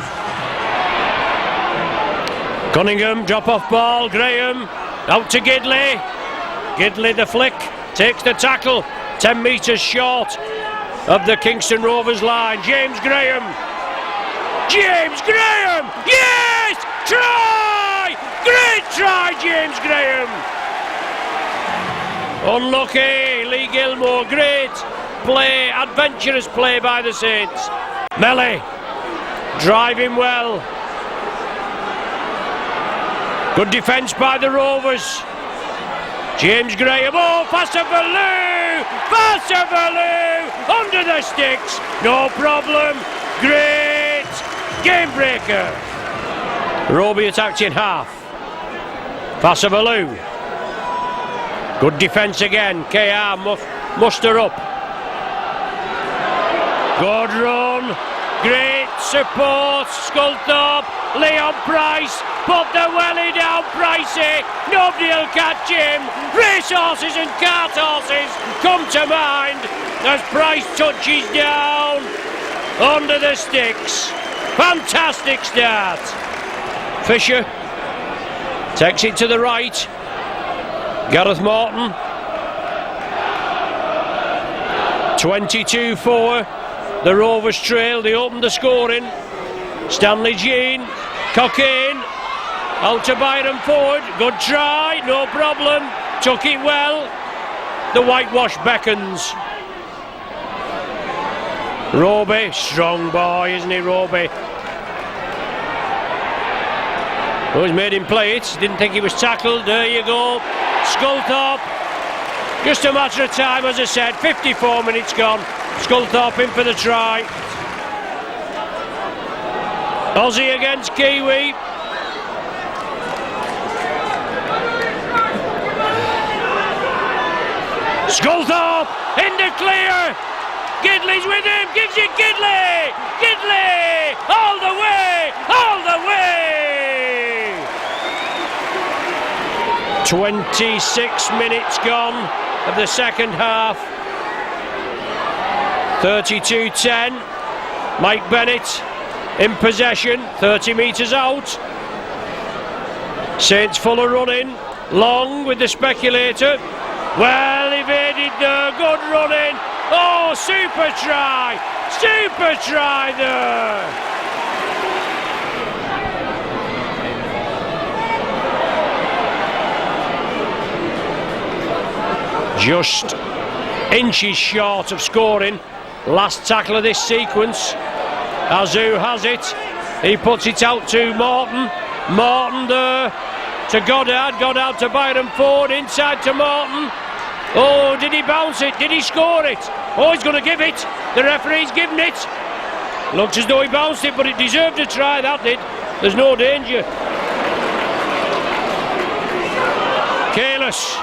Cunningham, drop off ball. Graham out to Gidley. Gidley the flick. Takes the tackle. 10 metres short of the Kingston Rovers line. James Graham. James Graham! Yes! Try! Great try, James Graham! Unlucky, Lee Gilmore. Great play, adventurous play by the Saints. Melly, driving well. Good defence by the Rovers. James Graham, oh, passer for Lou! Passer for Lou! Under the sticks, no problem. Great game breaker. Roby attacked in half. Passer for Lou. Good defence again. KR muster up. Good run. Great support. Sculthorpe. Leon Price. Put the welly down. Pricey. Nobody'll catch him. Racehorses and cart horses come to mind as Price touches down under the sticks. Fantastic start. Fisher takes it to the right. Gareth Morton. 22-4. The Rovers trail, they opened the scoring. Stanley Jean, Cockayne, out to Byron Ford. Good try, no problem. Took it well. The whitewash beckons. Roby, strong boy, isn't he, Roby? Oh, he's made him play it. Didn't think he was tackled. There you go. Sculthorpe. Just a matter of time, as I said. 54 minutes gone. Sculthorpe in for the try. Aussie against Kiwi. Sculthorpe in the clear. Gidley's with him. Gives it Gidley. Gidley all the way. All the way. 26 minutes gone of the second half. 32-10. Mike Bennett in possession, 30 metres out. Saints full of running. Long with the speculator. Well evaded there, good running. Oh, super try there. Just inches short of scoring. Last tackle of this sequence. Azu has it. He puts it out to Morton. Morton there to Goddard. Goddard to Byron Ford. Inside to Morton. Oh, did he bounce it? Did he score it? Oh, he's going to give it. The referee's given it. Looks as though he bounced it, but it deserved a try, that did. There's no danger. Careless.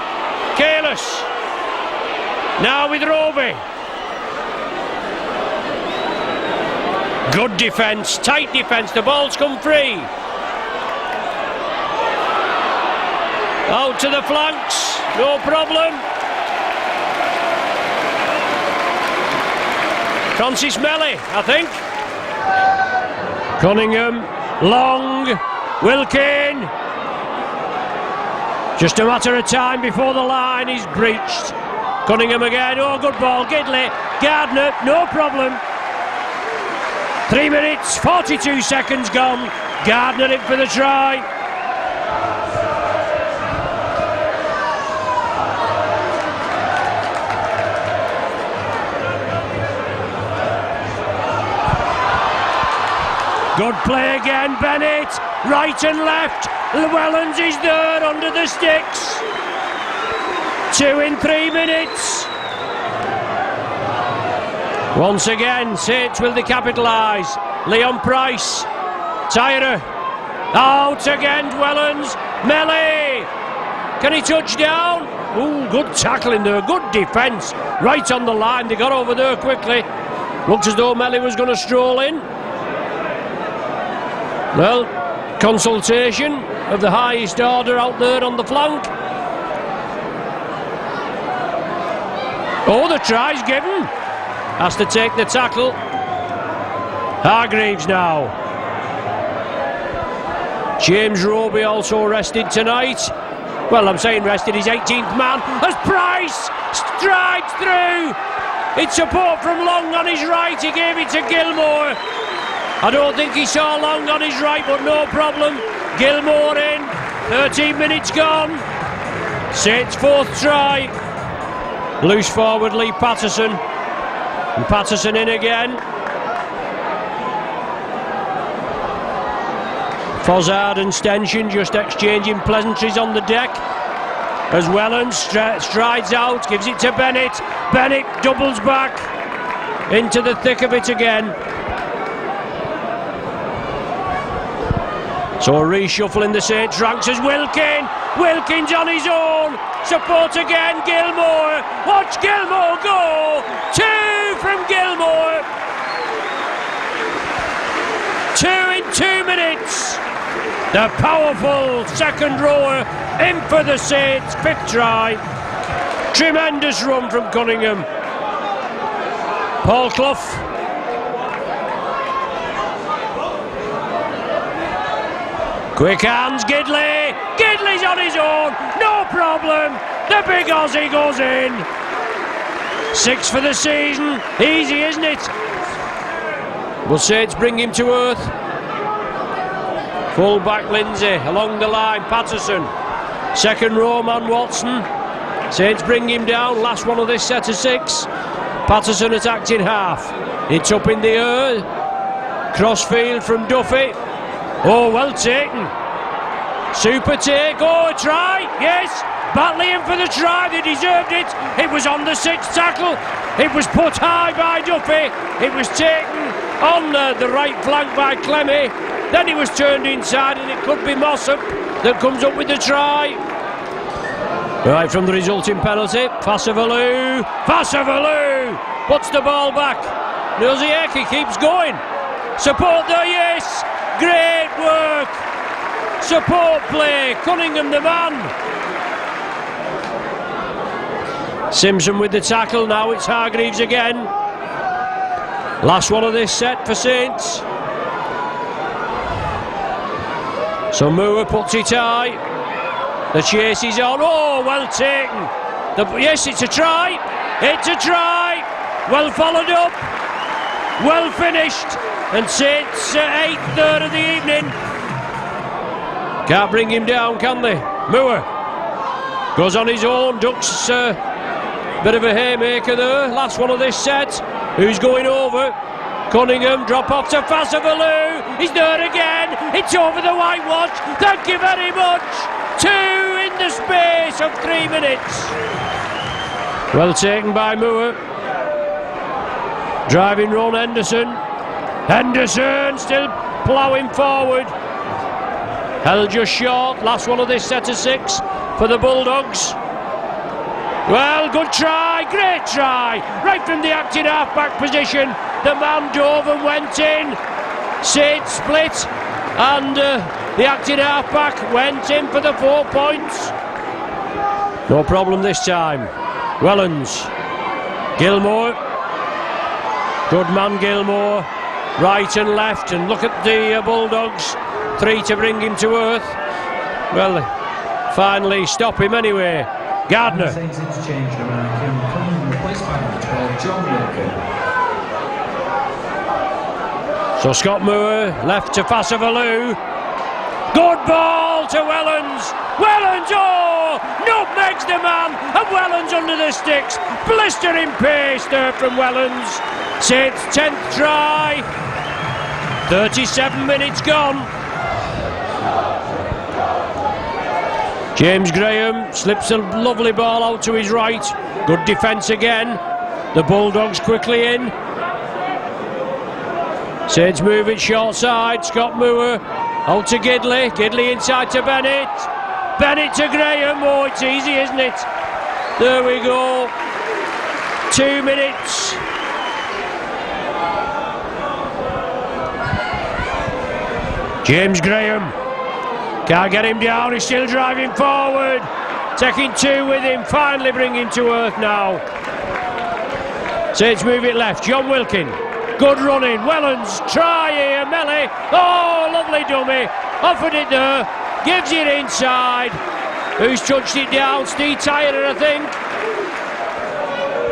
Now with Roby. Good defence, tight defence, the ball's come free. Out to the flanks, no problem. Francis Melly, I think. Cunningham, Long, Wilkin. Just a matter of time before the line is breached. Cunningham again, oh good ball, Gidley, Gardner, no problem. 3 minutes, 42 seconds gone. Gardner in for the try. Good play again, Bennett. Right and left. Llewellyn's is there under the sticks. 2 in 3 minutes. Once again, Saints will they capitalise. Leon Price. Tyrer. Out again, Llewellyn's. Melly. Can he touch down? Ooh, good tackling there. Good defence. Right on the line. They got over there quickly. Looks as though Melly was going to stroll in. Well, consultation of the highest order out there on the flank. Oh, the try's given. Has to take the tackle. Hargreaves now. James Roby also rested tonight. Well, I'm saying rested, he's 18th man. As Price strides through. It's support from Long on his right. He gave it to Gilmore. I don't think he saw Long on his right, but no problem. Gilmore in. 13 minutes gone. Saints' fourth try. Loose forward Lee Patterson. And Patterson in again. Fozzard and Stenson just exchanging pleasantries on the deck. As Llewellyn strides out, gives it to Bennett. Bennett doubles back into the thick of it again. So a reshuffle in the Saints ranks as Wilkins on his own. Support again, Gilmore. Watch Gilmore go. 2 from Gilmore. 2 in 2 minutes. The powerful second rower in for the Saints. 5th try. Tremendous run from Cunningham. Paul Clough. Quick hands, Gidley. Gidley's on his own. No problem. The big Aussie goes in. 6 for the season. Easy, isn't it? Will Saints bring him to earth? Full back Lindsay, along the line, Patterson. Second row man Watson. Saints bring him down, last one of this set of 6. Patterson attacked in half. It's up in the air. Crossfield from Duffy. Oh, well taken. Super take. Oh, a try. Yes. Battling for the try. They deserved it. It was on the 6th tackle. It was put high by Duffy. It was taken on the right flank by Clemmy. Then he was turned inside, and it could be Mossop that comes up with the try. Right from the resulting penalty, Fasavalu puts the ball back. Nozieki keeps going. Support there, yes. Great work. Support play. Cunningham the man. Simpson with the tackle. Now it's Hargreaves again. Last one of this set for Saints. So Moore puts it high. The chase is on. Oh, well taken. Yes, it's a try. It's a try. Well followed up. Well finished. And Saints 8th third of the evening. Can't bring him down, can they? Moore goes on his own. Ducks bit of a haymaker there. Last one of this set. Who's going over? Cunningham, drop off to Fasavalu. He's there again. It's over the whitewash. Thank you very much. 2 in the space of 3 minutes. Well taken by Moore. Driving Ron Henderson. Henderson still ploughing forward. Held just short. Last one of this set of 6 for the Bulldogs. Well, good try, great try. Right from the acting half-back position. The man dove and went in. Saints split. And the acting half-back went in for the 4 points. No problem this time. Wellens. Gilmore. Good man Gilmore. Right and left. And look at the Bulldogs. 3 to bring him to earth. Well, finally stop him anyway. Gardner.
Saints interchange Cunningham replaced by number 12, John Wilkin.
So Scott Moore left to Fasavalu. Good ball to Wellens. Wellens, oh! Nutmegs the man, and Wellens under the sticks. Blistering pace there from Wellens. Saints 10th try. 37 minutes gone. James Graham slips a lovely ball out to his right. Good defence again. The Bulldogs quickly in. Saints move it short side. Scott Moore out to Gidley. Gidley inside to Bennett. Bennett to Graham. Oh, it's easy, isn't it? There we go. 2 minutes. James Graham. Can't get him down, he's still driving forward. Taking 2 with him, finally bring him to earth now. Saints move it left, John Wilkin. Good running, Wellens, try here, melee. Oh, lovely dummy. Offered it there, gives it inside. Who's touched it down? Steve Tyler, I think.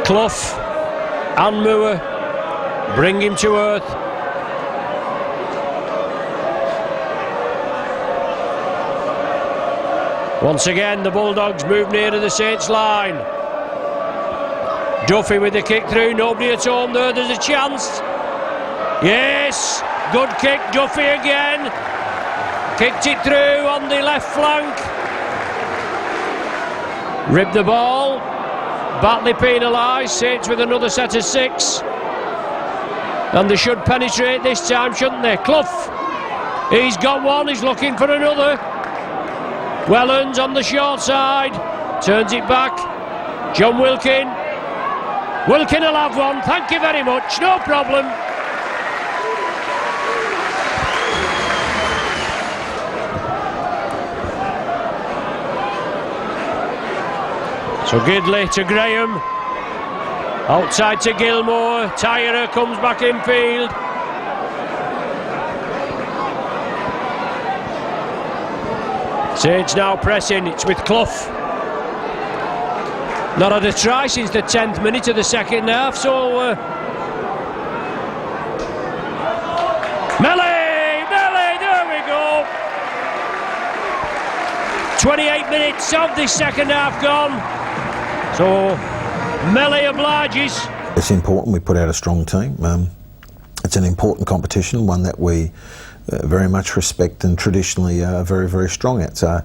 Clough and Moore bring him to earth. Once again, the Bulldogs move near to the Saints line. Duffy with the kick through, nobody at home there, there's a chance. Yes, good kick, Duffy again. Kicked it through on the left flank. Ripped the ball. Batley penalised, Saints with another set of 6. And they should penetrate this time, shouldn't they? Clough, he's got one, he's looking for another. Wellens on the short side, turns it back. John Wilkin. Wilkin will have one, thank you very much, no problem. So Gidley to Graham. Outside to Gilmore. Tyrer comes back in field. Saints now pressing, it's with Clough. Not had a try since the 10th minute of the second half, so Melly, there we go. 28 minutes of the second half gone. So, Melly obliges.
It's important we put out a strong team. It's an important competition, one that we very much respect and traditionally are very, very strong at. So,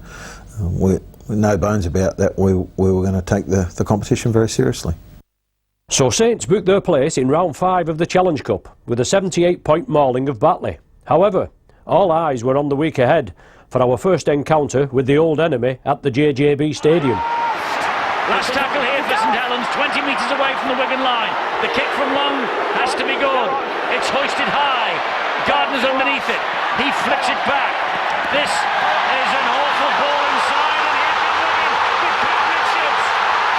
no bones about that. We were going to take the competition very seriously.
So Saints booked their place in round 5 of the Challenge Cup with a 78-point mauling of Batley. However, all eyes were on the week ahead for our first encounter with the old enemy at the JJB Stadium.
Last tackle here for St Helens, 20 metres away from the Wigan line. The kick from Long has to be good. It's hoisted high. Gardner's underneath it. He flicks it back. This is an awful ball inside, and here comes Wigan with Pat Richards.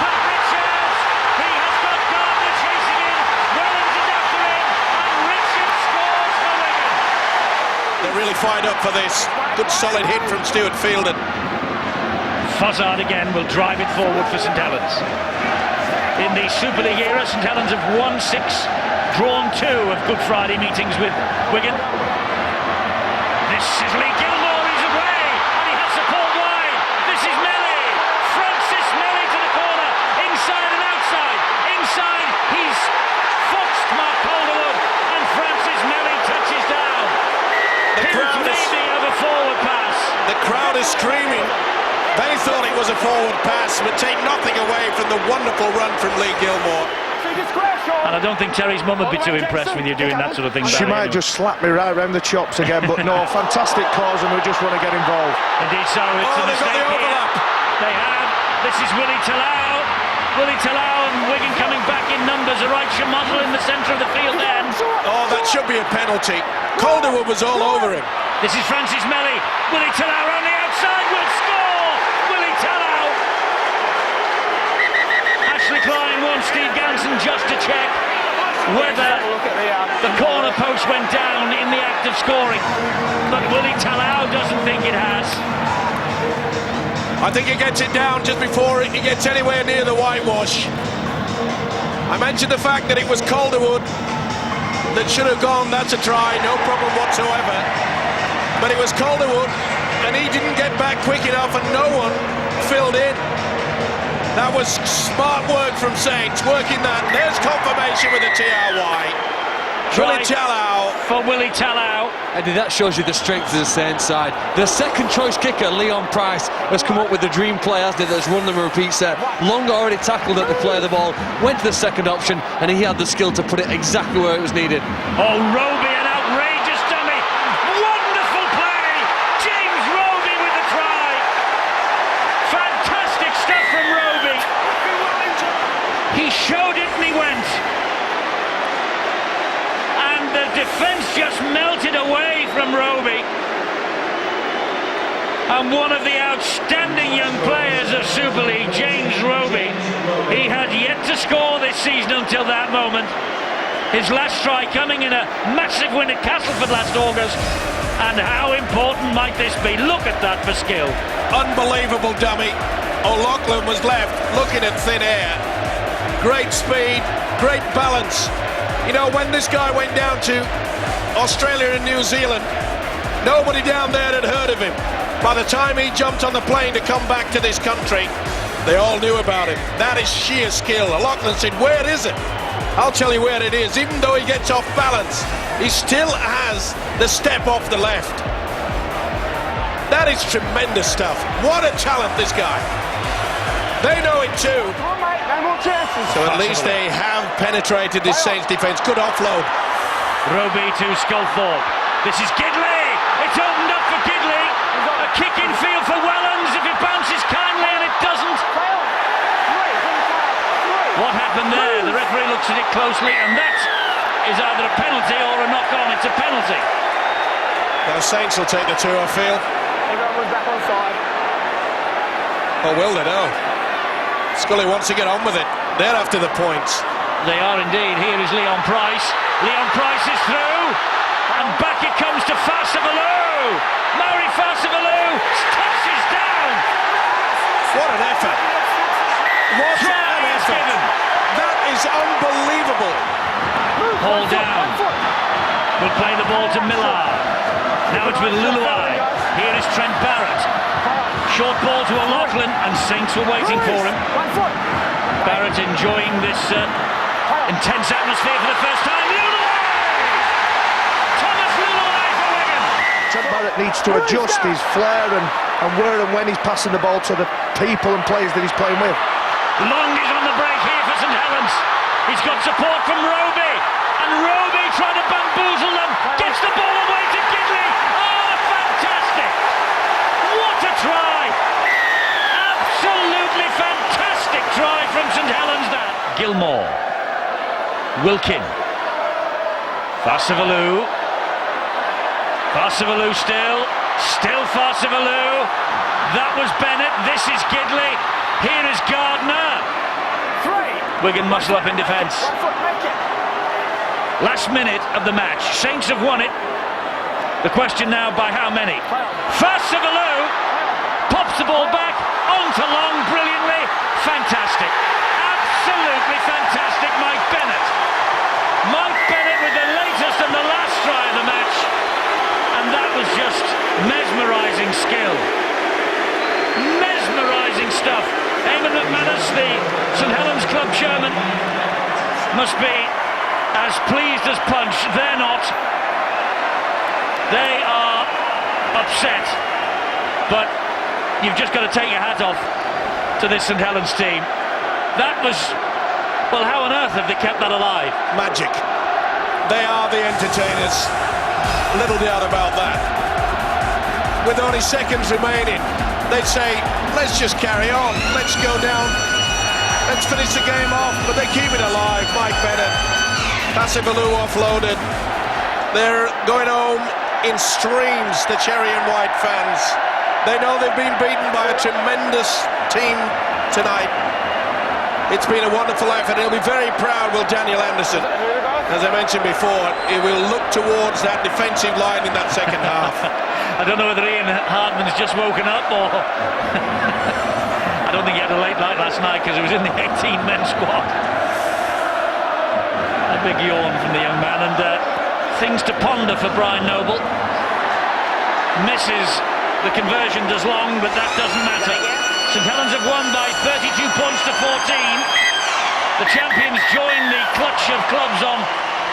Pat Richards! He has got Gardner chasing him. Wellens is after him, and Richards scores for Wigan.
They're really fired up for this. Good solid hit from Stuart Fielden.
Fozzard again will drive it forward for St Helens. In the Super League era, St Helens have won 6, drawn 2 of Good Friday meetings with Wigan. This is Lee Gilmore, he's away, and he has support wide. This is Melly, Francis Melly to the corner, inside and outside. Inside, he's foxed Mark Calderwood, and Francis Melly touches down. Here's maybe of a forward pass.
The crowd is screaming. They thought it was a forward pass, but take nothing away from the wonderful run from Lee Gilmore.
And I don't think Terry's mum would be too impressed with you doing that sort of thing.
She might just slap me right around the chops again, but no, fantastic cause, and we just want to get involved.
Indeed, so it's a mistake here. They have. This is Willie Talau. Willie Talau and Wigan coming back in numbers. A right Shamozzle in the centre of the field then.
Oh, that should be a penalty. Calderwood was all over him.
This is Francis Melly. Willie Talau on the outside will score. Willie Talau. Ashley Klein wants Steve Ganson just to check whether the corner post went down in the act of scoring. But Willie Talau doesn't think it has.
I think he gets it down just before he gets anywhere near the whitewash. I mentioned the fact that it was Calderwood that should have gone. That's a try, no problem whatsoever. But it was Calderwood, and he didn't get back quick enough, and no one filled in. That was smart work from Saints, working that. There's confirmation with the TRY. Willie Talau.
For Willie Talau.
Eddie, that shows you the strength of the Saints side. The second choice kicker, Leon Price, has come up with the dream play, hasn't he, that's run them a repeat set. Long already tackled at the play of the ball, went to the second option, and he had the skill to put it exactly where it was needed.
Oh, Roby, an outrageous dummy. Wonderful play. James Roby with the try. Fantastic stuff from Roby. He showed it and he went. The defence just melted away from Roby. And one of the outstanding young players of Super League, James Roby, he had yet to score this season until that moment. His last try coming in a massive win at Castleford last August. And how important might this be? Look at that for skill.
Unbelievable dummy. O'Loughlin was left looking at thin air. Great speed, great balance. You know, when this guy went down to Australia and New Zealand, nobody down there had heard of him. By the time he jumped on the plane to come back to this country, they all knew about him. That is sheer skill. O'Loughlin said, where is it? I'll tell you where it is. Even though he gets off balance, he still has the step off the left. That is tremendous stuff. What a talent, this guy. They know it too. So at least they have penetrated this Saints defence. Good offload.
Roby to Sculthorpe. This is Gidley. It's opened up for Gidley. A kick in field for Wellens if it bounces kindly, and it doesn't. What happened there? The referee looks at it closely, and that is either a penalty or a knock-on. It's a penalty.
Now Saints will take the two, I feel. Oh, will they? No. Scully wants to get on with it. They're after the points.
They are indeed. Here is Leon Price. Leon Price is through. And back it comes to Fasavalou. Murray Fasavalou touches down.
What an effort. What an effort. That is unbelievable.
Haul down. will play the ball to Millar. Now it's with Luluai. Here is Trent Barrett. Short ball to O'Loughlin, and Saints were waiting for him. Barrett enjoying this intense atmosphere for the first time.
Trent Barrett needs to adjust his flair and where and when he's passing the ball to the people and players that he's playing with.
Long is on the break here for St Helens. He's got support from Roby, and Roby trying to bamboozle them. Gets the ball away to Gidley. Oh, fantastic! What a try! Absolutely fantastic try from St Helens there. Gilmore, Wilkin, Farsivalou. Farsivalou still Farsivalou. That was Bennett, this is Gidley. Here is Gardner. Wigan muscle up in defence. Last minute of the match. Saints have won it. The question now, by how many? Farsivalou pops the ball back onto Long brilliantly. Fantastic. Absolutely fantastic, Mike Bennett. Mike Bennett with the latest and the last try of the match. And that was just mesmerising skill. Mesmerising stuff. Eamon McManus, the St Helens club chairman, must be as pleased as punch. They're not. They are upset. But you've just got to take your hat off to this St Helens team. That was, well, how on earth have they kept that alive?
Magic. They are the entertainers. Little doubt about that. With only seconds remaining, they'd say, let's just carry on, let's go down, let's finish the game off, but they keep it alive. Mike Bennett, Farsivalou offloaded. They're going home in streams, the Cherry and White fans. They know they've been beaten by a tremendous team tonight. It's been a wonderful effort. He'll be very proud, will Daniel Anderson. As I mentioned before, he will look towards that defensive line in that second half.
I don't know whether Ian Hardman's just woken up or... I don't think he had a late night last night because he was in the 18-men squad. A big yawn from the young man, and things to ponder for Brian Noble. Misses the conversion, does Long, but that doesn't matter. St Helens have won by 32 points to 14. The champions join the clutch of clubs on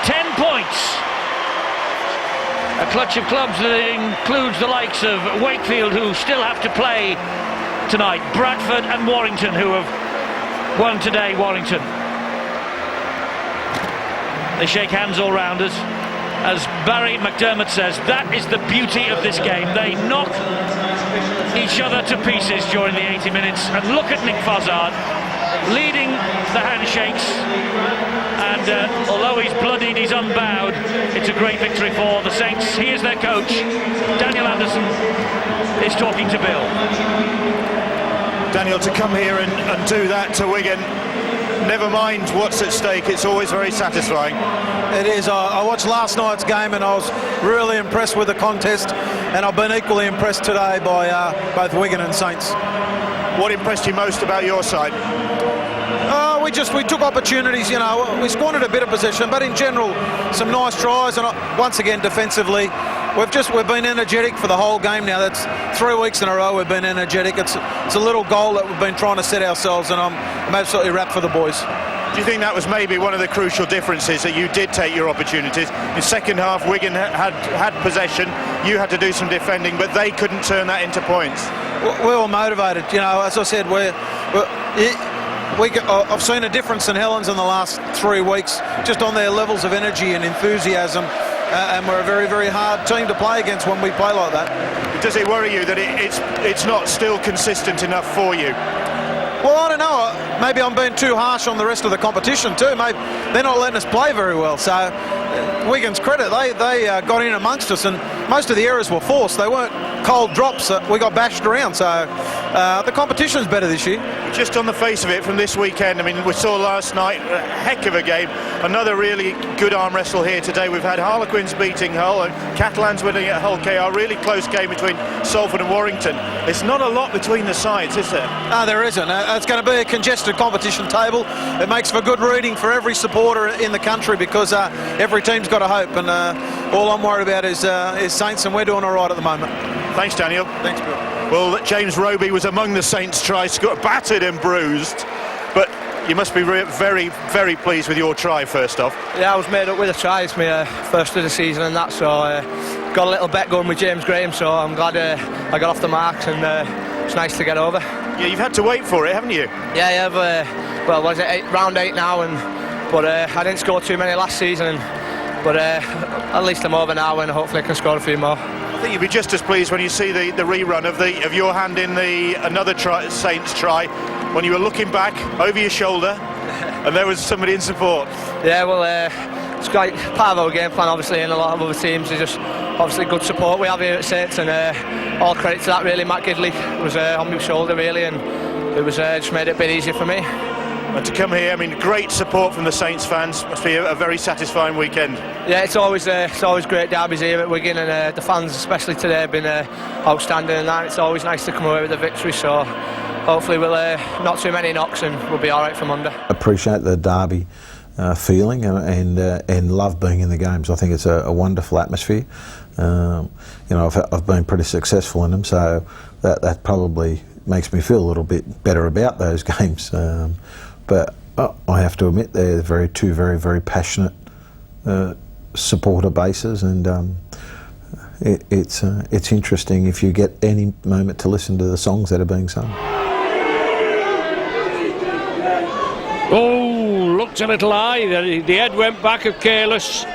10 points. A clutch of clubs that includes the likes of Wakefield, who still have to play tonight, Bradford and Warrington, who have won today. Warrington. They shake hands all round us. As Barry McDermott says, that is the beauty of this game. They knock each other to pieces during the 80 minutes. And look at Nick Fozzard leading the handshakes, and although he's bloodied, he's unbowed. It's a great victory for the Saints. He is their coach. Daniel Anderson is talking to Bill.
Daniel, to come here and do that to Wigan, never mind what's at stake, it's always very satisfying.
It is. I watched last night's game and I was really impressed with the contest, and I've been equally impressed today by both Wigan and Saints.
What impressed you most about your side?
We took opportunities, you know, we squandered a bit of possession, but in general, some nice tries, and once again, defensively, we've been energetic for the whole game now. That's 3 weeks in a row we've been energetic. It's a little goal that we've been trying to set ourselves, and I'm absolutely wrapped for the boys.
Do you think that was maybe one of the crucial differences, that you did take your opportunities? In second half, Wigan had possession, you had to do some defending, but they couldn't turn that into points.
We were motivated, you know, as I said, I've seen a difference in Helens in the last 3 weeks, just on their levels of energy and enthusiasm, and we're a very, very hard team to play against when we play like that.
Does it worry you that it's not still consistent enough for you?
Well, I don't know. Maybe I'm being too harsh on the rest of the competition too. Maybe they're not letting us play very well. So, Wigan's credit, they got in amongst us, and most of the errors were forced. They weren't cold drops. We got bashed around. So, the competition's better this year.
Just on the face of it, from this weekend, I mean, we saw last night a heck of a game. Another really good arm wrestle here today. We've had Harlequins beating Hull and Catalans winning at Hull KR. Really close game between Salford and Warrington. It's not a lot between the sides, is there?
No, there isn't. It's going to be a congested competition table. It makes for good reading for every supporter in the country, because every team's got a hope, and all I'm worried about is Saints, and we're doing all right at the moment.
Thanks, Daniel.
Thanks, Bill.
Well, James Roby was among the Saints' tries, got battered and bruised, but you must be very, very pleased with your try first off.
Yeah, I was made up with a try. It's my first of the season and that, so got a little bet going with James Graham, so I'm glad I got off the marks, and it's nice to get over.
Yeah, you've had to wait for it, haven't you?
Yeah, well, was it round 8 now, but I didn't score too many last season, but at least I'm over now, and hopefully I can score a few more.
I think you'll be just as pleased when you see the rerun of your hand in another Saints try, when you were looking back over your shoulder and there was somebody in support.
Yeah, well, it's quite part of our game plan, obviously, and a lot of other teams. It's just obviously good support we have here at Saints, and all credit to that, really. Matt Gidley was on my shoulder, really, and it was just made it a bit easier for me.
And to come here, I mean, great support from the Saints fans. Must be a very satisfying weekend.
Yeah, it's always great derbies here at Wigan, and the fans, especially today, have been outstanding, and that. It's always nice to come away with a victory, so hopefully we'll not too many knocks and we'll be all right from Monday.
Appreciate the derby feeling and love being in the games. I think it's a wonderful atmosphere. I've been pretty successful in them, so that probably makes me feel a little bit better about those games. But I have to admit they're two very, very passionate supporter bases, and it's interesting if you get any moment to listen to the songs that are being sung.
Oh, looked a little high. The head went back of Careless,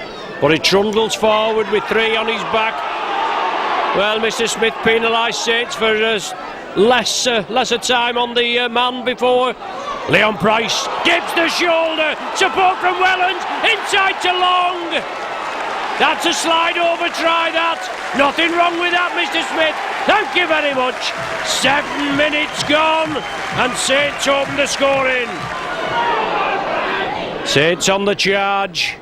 but he trundles forward with 3 on his back. Well, Mr. Smith penalised Saints for lesser time on the man before. Leon Price dips the shoulder. Support from Welland. Inside to Long. That's a slide over. Try that. Nothing wrong with that, Mr. Smith. Thank you very much. 7 minutes gone, and Saints open the scoring. Saints on the charge.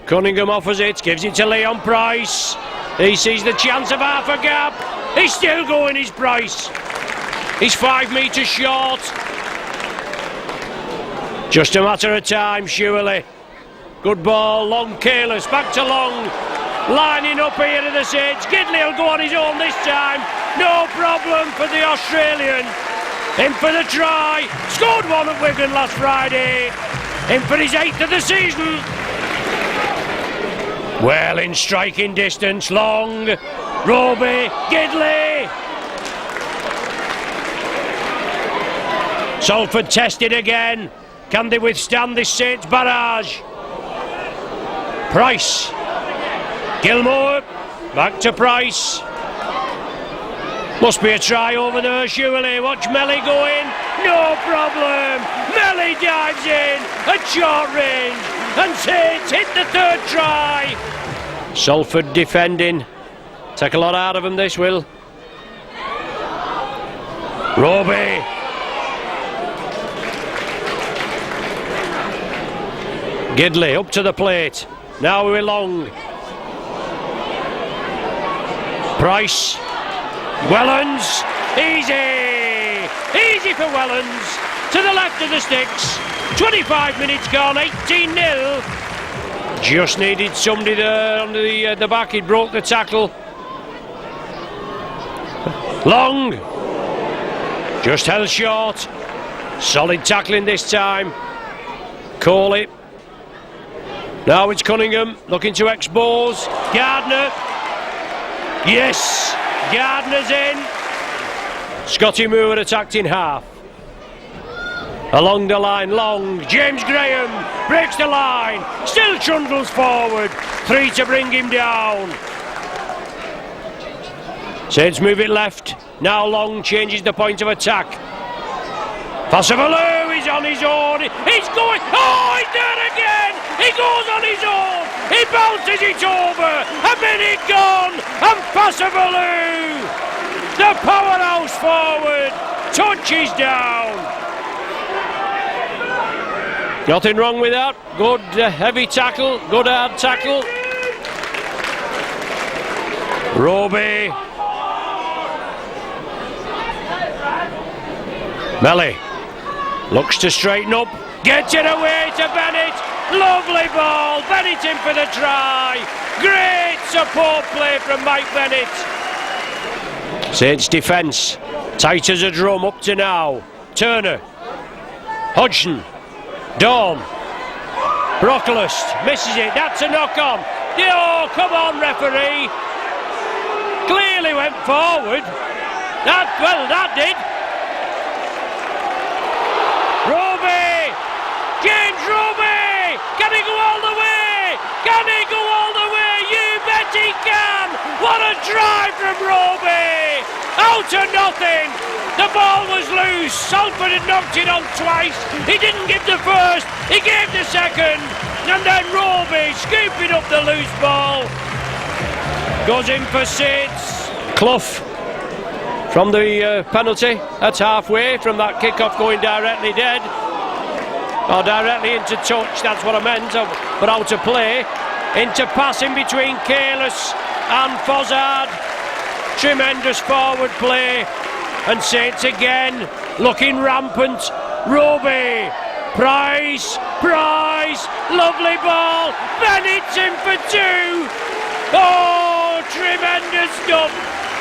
Cunningham offers it, gives it to Leon Price. He sees the chance of half a gap. He's still going, his Price. He's 5 metres short. Just a matter of time, surely. Good ball, Long, Careless, back to Long. Lining up here to the Saints. Gidley will go on his own this time. No problem for the Australian. In for the try. Scored one at Wigan last Friday. In for his 8th of the season. Well in striking distance. Long. Roby. Gidley. Salford tested again. Can they withstand this Saints barrage? Price. Gilmore. Back to Price. Must be a try over there, surely. Watch Melly go in. No problem. Melly dives in at short range. And Saints hit the 3rd try. Salford defending. Take a lot out of them, this will. Roby. Gidley up to the plate. Now we're Long. Price. Wellens. Easy. Easy for Wellens. To the left of the sticks. 25 minutes gone. 18-0. Just needed somebody there under the back. He broke the tackle. Long. Just held short. Solid tackling this time. Call it. Now it's Cunningham looking to expose. Gardner. Yes, Gardner's in. Scotty Moore attacked in half. Along the line, Long. James Graham breaks the line. Still trundles forward. 3 to bring him down. Saints move it left. Now Long changes the point of attack. Passavalu is on his own. He's going. Oh, he's there again. He goes on his own. He bounces it over. A minute gone. And Passavalu, the powerhouse forward, touches down. Nothing wrong with that. Good heavy tackle. Good hard tackle. Roby. Melly looks to straighten up. Gets it away to Bennett. Lovely ball. Bennett in for the try. Great support play from Mike Bennett. Saints defence. Tight as a drum up to now. Turner. Hodgson. Dawn. Brocklehurst misses it. That's a knock on. Oh, come on, referee. Clearly went forward. That did. Roby! James Roby! Can he go all the way? Can he go all the way? You bet he can! What a drive from Roby! Out to nothing! The ball was loose. Salford had knocked it on twice. He didn't give the first, he gave the second. And then Roby scooping up the loose ball. Goes in for Saints. Clough from the penalty. That's halfway from that kick-off going directly dead. Or directly into touch, that's what I meant. But out to play. Into passing between Kalis and Fozzard. Tremendous forward play. And Saints again, looking rampant. Roby. Price. Lovely ball. Bennett's in for two. Oh, tremendous stuff.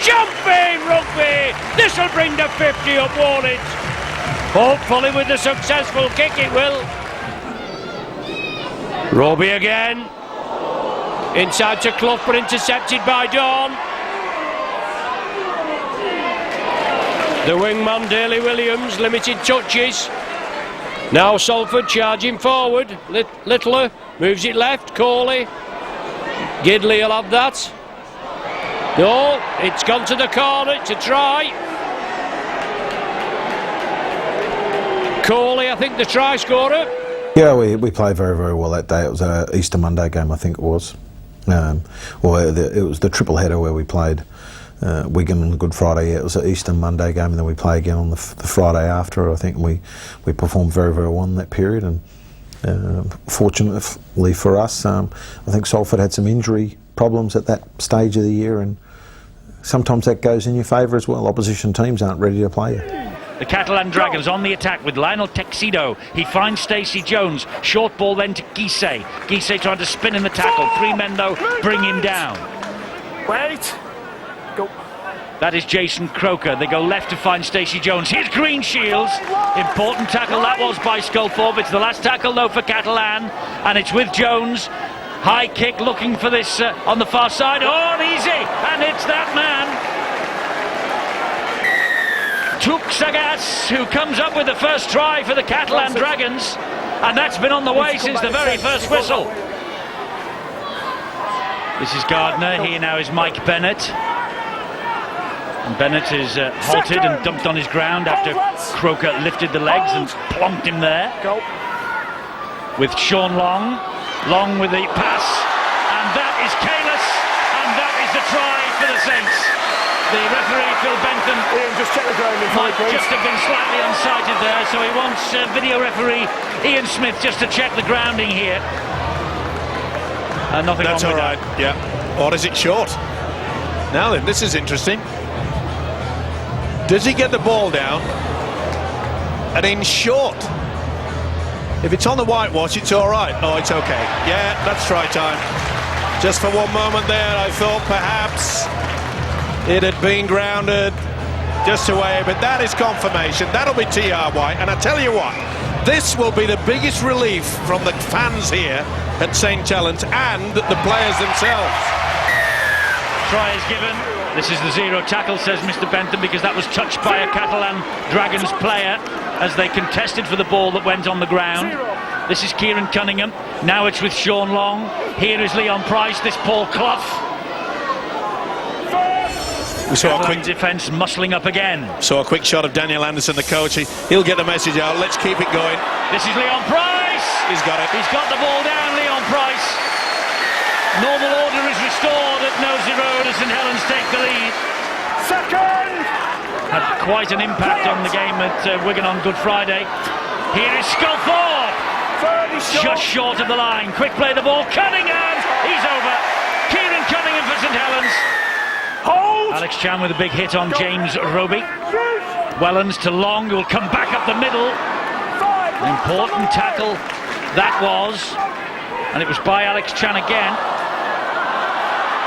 Jumping rugby. This will bring the 50 up, won't it? Hopefully with a successful kick it will. Roby again. Inside to Clough, but intercepted by Dawn. The wingman Daly Williams, limited touches. Now Salford charging forward. Littler moves it left. Coley. Gidley will have that. No, it's gone to the corner to try. Coley, I think the try scorer.
Yeah, we played very, very well that day. It was an Easter Monday game, I think it was. It was the triple header where we played Wigan on Good Friday. Yeah, it was an Easter Monday game, and then we play again on the Friday after. I think we performed very, very well in that period, and fortunately for us, I think Salford had some injury problems at that stage of the year, and sometimes that goes in your favour as well. Opposition teams aren't ready to play you.
The Catalan Dragons on the attack with Lionel Texido. He finds Stacey Jones. Short ball then to Guisset. Guisset trying to spin in the tackle. Three men though bring him down.
Wait. Go.
That is Jason Croker. They go left to find Stacey Jones. Here's Greenshields. Important tackle that was by Sculthorpe. It's the last tackle though for Catalan. And it's with Jones. High kick looking for this on the far side. Oh, easy. And it's that man. Tuk Sagas, who comes up with the first try for the Catalan Dragons, and that's been on the way since the very first whistle. This is Gardner, here now is Mike Bennett. And Bennett is halted and dumped on his ground after Croker lifted the legs and plonked him there. With Sean Long, Long with the pass, and that is Kalis, and that is the try for the Saints. The referee, Phil Bentham, might just have been slightly unsighted there, so he wants video referee Ian Smith just to check the grounding here. Nothing
That's
wrong with
all right,
that.
yeah. Or is it short? Now then, this is interesting. Does he get the ball down? And in short. If it's on the whitewash, it's all right. Oh, it's okay. Yeah, that's try time. Just for one moment there, I thought perhaps it had been grounded just away, but that is confirmation. That'll be TR White, and I tell you what, this will be the biggest relief from the fans here at St Helens and the players themselves.
Try is given. This is the zero tackle, says Mr Bentham, because that was touched by a Catalan Dragons player as they contested for the ball that went on the ground. This is Kieran Cunningham. Now it's with Sean Long. Here is Leon Price, this Paul Clough.
We saw a quick
defence muscling up again.
Saw a quick shot of Daniel Anderson, the coach. He'll get the message out. Let's keep it going.
This is Leon Price.
He's got it.
He's got the ball down, Leon Price. Normal order is restored at Nosey Road as St Helens take the lead.
Second.
Had quite an impact on the game at Wigan on Good Friday. Here is Sculthorpe. Just short of the line. Quick play the ball. Cunningham. He's over. Kieran Cunningham for St Helens.
Hold.
Alex Chan with a big hit on James Roby. Wellens to Long, who will come back up the middle. An important tackle That was, and it was by Alex Chan again.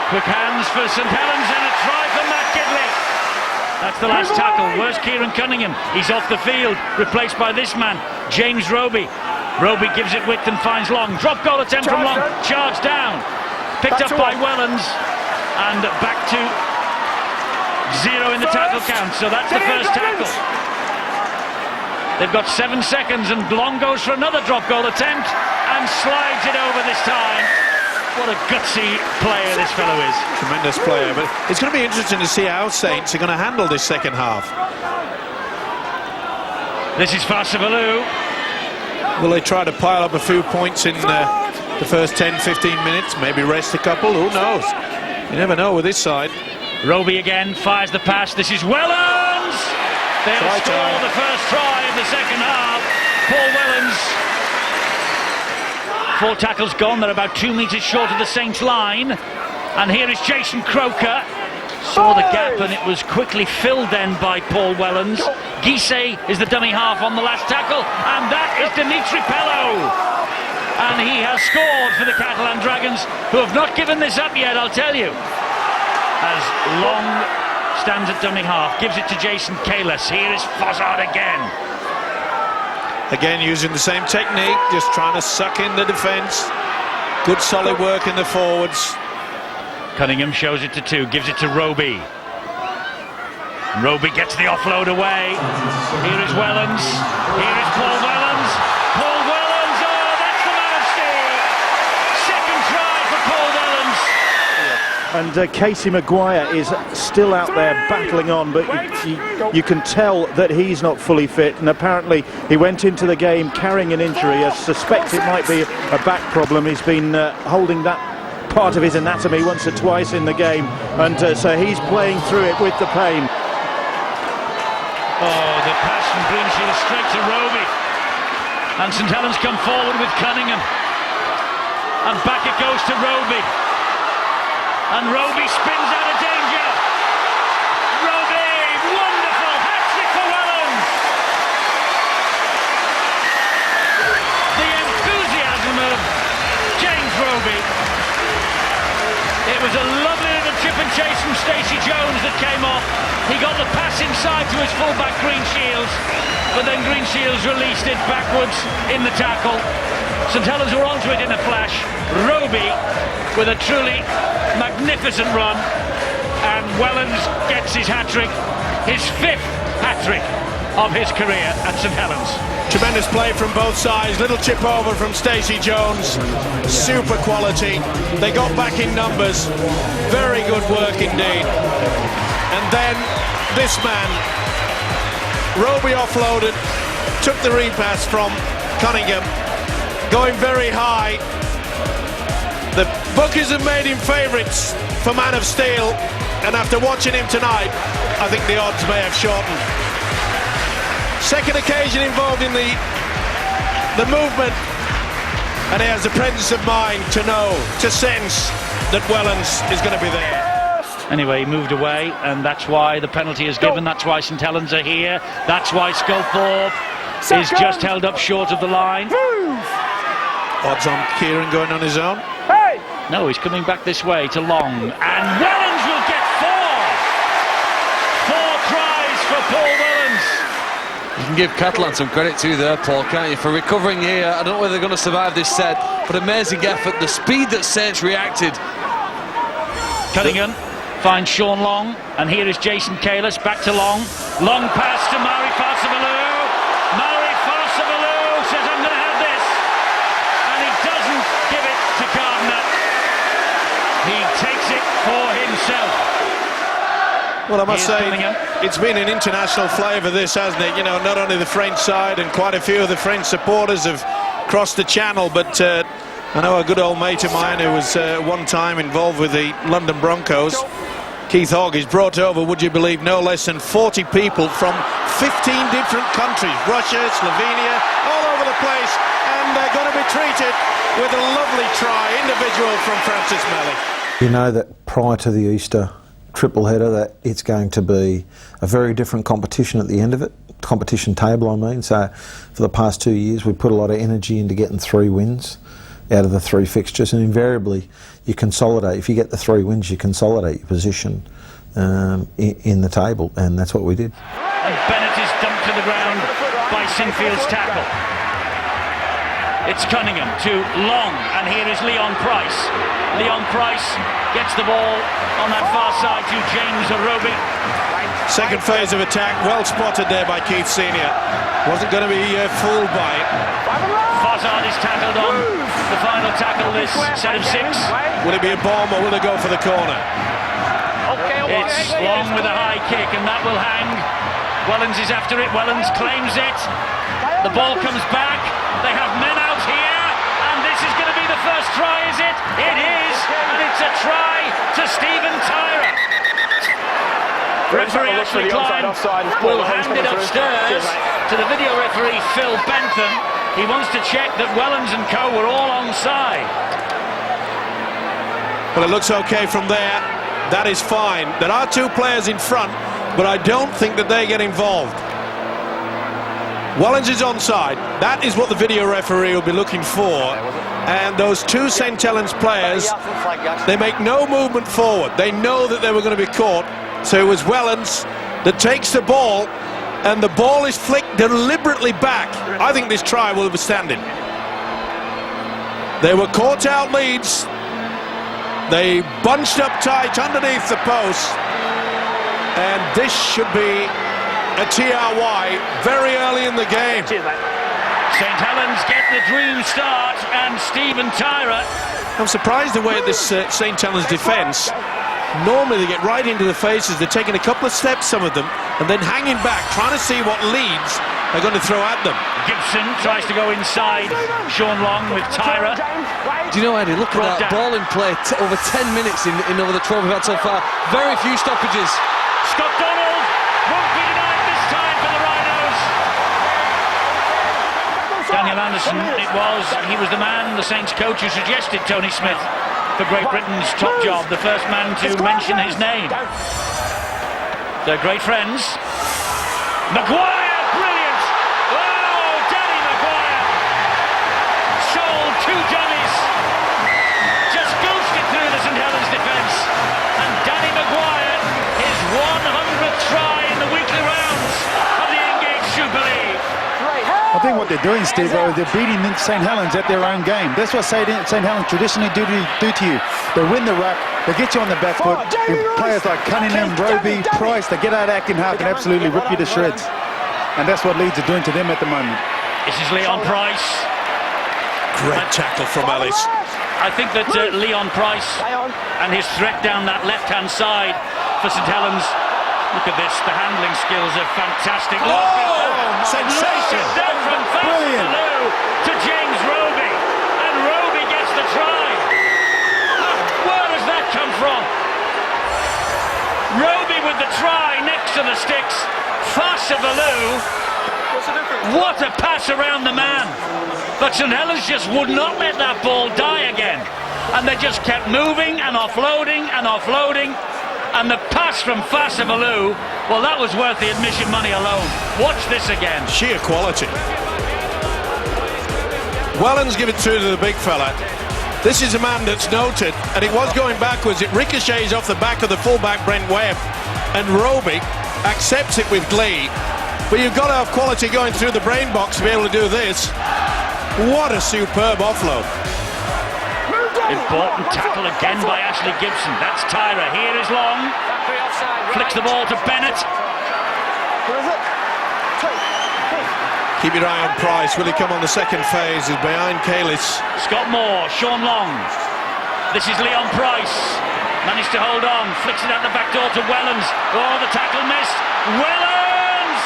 Quick hands for St Helens and a try for Matt Gidley. That's the last tackle. Where's Kieran Cunningham? He's off the field, replaced by this man, James Roby. Roby gives it width and finds Long. Drop goal attempt from Long. Charge down. Picked up by Wellens. And back to 0 in the tackle count. So that's the first tackle. They've got 7 seconds and Long goes for another drop goal attempt and slides it over this time. What a gutsy player this fellow is.
Tremendous player, but it's going to be interesting to see how Saints are going to handle this second half.
This is Farsavalou.
Will they try to pile up a few points in the first 10-15 minutes? Maybe rest a couple? Who knows? You never know with this side.
Roby again fires the pass. This is Wellens! They'll score the first try of the second half. Paul Wellens. 4 tackles gone. They're about 2 metres short of the Saints line. And here is Jason Croker. Saw the gap and it was quickly filled then by Paul Wellens. Guisset is the dummy half on the last tackle, and that is Dimitri Pello. And he has scored for the Catalan Dragons, who have not given this up yet, I'll tell you. As Long stands at dummy half, gives it to Jason Kalis. Here is Fossard again.
Again using the same technique, just trying to suck in the defence. Good solid work in the forwards.
Cunningham shows it to 2, gives it to Roby. Roby gets the offload away. Here is Wellens. Here is Paul Wellens. Paul Wellens, oh, that's the man of steel. Second try for Paul Wellens.
And Casey Maguire is still out there battling on, but you can tell that he's not fully fit, and apparently he went into the game carrying an injury. I suspect it might be a back problem. He's been holding that part of his anatomy once or twice in the game, and so he's playing through it with the pain.
Oh, the pass from Greenshield straight to Roby, and St Helens come forward with Cunningham, and back it goes to Roby, and Roby spins out of danger. Roby, wonderful hat-trick for Wellens. The enthusiasm of James Roby. It was a lovely little chip and chase from Stacey Jones that came off. He got the pass inside to his fullback Greenshields, but then Greenshields released it backwards in the tackle. St Helens were onto it in a flash. Roby with a truly magnificent run, and Wellens gets his hat-trick, his 5th hat-trick of his career at St Helens.
Tremendous play from both sides. Little chip over from Stacey Jones. Super quality. They got back in numbers. Very good work indeed. And then this man, Roby offloaded, took the repass from Cunningham, going very high. The bookies have made him favourites for Man of Steel, and after watching him tonight, I think the odds may have shortened. Second occasion involved in the movement, and he has the presence of mind to know, to sense that Wellens is going to be there.
Anyway, he moved away, and that's why the penalty is given. That's why St Helens are here. That's why Sculthorpe is just held up short of the line.
Odds on Kieran going on his own.
No, he's coming back this way to Long, and Wellens will get 4. 4 tries for Paul Wellens.
You can give Catalan some credit too there, Paul, can't you, for recovering here. I don't know whether they're going to survive this set, but amazing effort. The speed that Saints reacted.
Cunningham finds Sean Long, and here is Jason Kalis, back to Long. Long pass to Mauri Farsavalou. Mauri Farsavalou says, I'm going to have this. And he doesn't give it to Gardner. He takes it for himself.
Well, I must say, it's been an international flavour this, hasn't it? You know, not only the French side, and quite a few of the French supporters have crossed the channel, but I know a good old mate of mine who was one time involved with the London Broncos, Keith Hogg, is brought over, would you believe, no less than 40 people from 15 different countries, Russia, Slovenia, all over the place, and they're going to be treated with a lovely try, individual from Francis Melly.
You know that prior to the Easter triple header that it's going to be a very different competition at the end of it. competition table, I mean. So for the past 2 years, we've put a lot of energy into getting 3 wins out of the 3 fixtures, and invariably you consolidate. If you get the 3 wins, you consolidate your position in the table, and that's what we did.
And Bennett is dumped to the ground by Sinfield's tackle. It's Cunningham to Long, and here is Leon Price. Leon Price gets the ball on that far side to James Arobi.
Second phase of attack, well spotted there by Keith Senior. Wasn't going to be fooled by it.
Fazard is tackled on the final tackle this set of 6.
Will it be a bomb or will it go for the corner?
It's Long with a high kick, and that will hang. Wellens is after it. Wellens claims it. The ball comes back. They have men out here, and this is going to be the first try, is it? It is, and it's a try to Stephen Tyra. Referee Ashley Klein will hand it upstairs to the video referee Phil Bentham. He wants to check that Wellens and co were all onside.
Well, it looks okay from there. That is fine. There are 2 players in front, but I don't think that they get involved. Wellens is onside. That is what the video referee will be looking for. And those 2 St Helens players, they make no movement forward. They know that they were going to be caught. So it was Wellens that takes the ball, and the ball is flicked deliberately back. I think this try will be standing. They were caught out leads. They bunched up tight underneath the post, and this should be a TRY very early in the game.
St Helens get the dream start, and Stephen Tyra.
I'm surprised the way this St Helens defence. Normally they get right into the faces. They're taking a couple of steps, some of them, and then hanging back, trying to see what leads they're going to throw at them.
Gibson tries to go inside. Sean Long with Tyra.
Do you know, Eddie, look at that ball in play, over 10 minutes in over the 12 we've had so far. Very few stoppages.
Scott Donald won't be denied this time for the Rhinos. Daniel Anderson, he was the man, the Saints coach, who suggested Tony Smith for Great Britain's top job, the first man to mention his name. They're great friends. Maguire, brilliant! Oh, Danny Maguire! Sold 2 dummies. Just ghosted through the St Helens defence. And Danny Maguire, his 100th try in the weekly rounds of the Engage Jubilee.
I think what they're doing, Steve, is they're beating St Helens at their own game. That's what St Helens traditionally do to you. They win the ruck, they get you on the back foot. Your players like Cunningham, Roby, Price, they get out acting half and absolutely rip you to shreds. And that's what Leeds are doing to them at the moment.
This is Leon Price.
Great tackle from Ellis.
I think that Leon Price and his threat down that left-hand side for St Helens. Look at this, the handling skills are fantastic.
Sensation!
From
brilliant
to James Roby, and Roby gets the try. Where does that come from? Roby with the try next to the sticks. Fasavalou. What a pass around the man. But St Helens just would not let that ball die again, and they just kept moving and offloading and offloading. And the pass from Fasavalou, well, that was worth the admission money alone. Watch this again.
Sheer quality. Wellens give it through to the big fella. This is a man that's noted, and it was going backwards. It ricochets off the back of the fullback Brent Webb, and Roby accepts it with glee. But you've got to have quality going through the brain box to be able to do this. What a superb offload.
Important tackle again by Ashley Gibson. That's Tyra. Here is Long. Flicks the ball to Bennett.
Keep your eye on Price. Will he come on the second phase? Is behind Kalis.
Scott Moore, Sean Long. This is Leon Price. Managed to hold on. Flicks it out the back door to Wellens. Oh, the tackle missed. Wellens!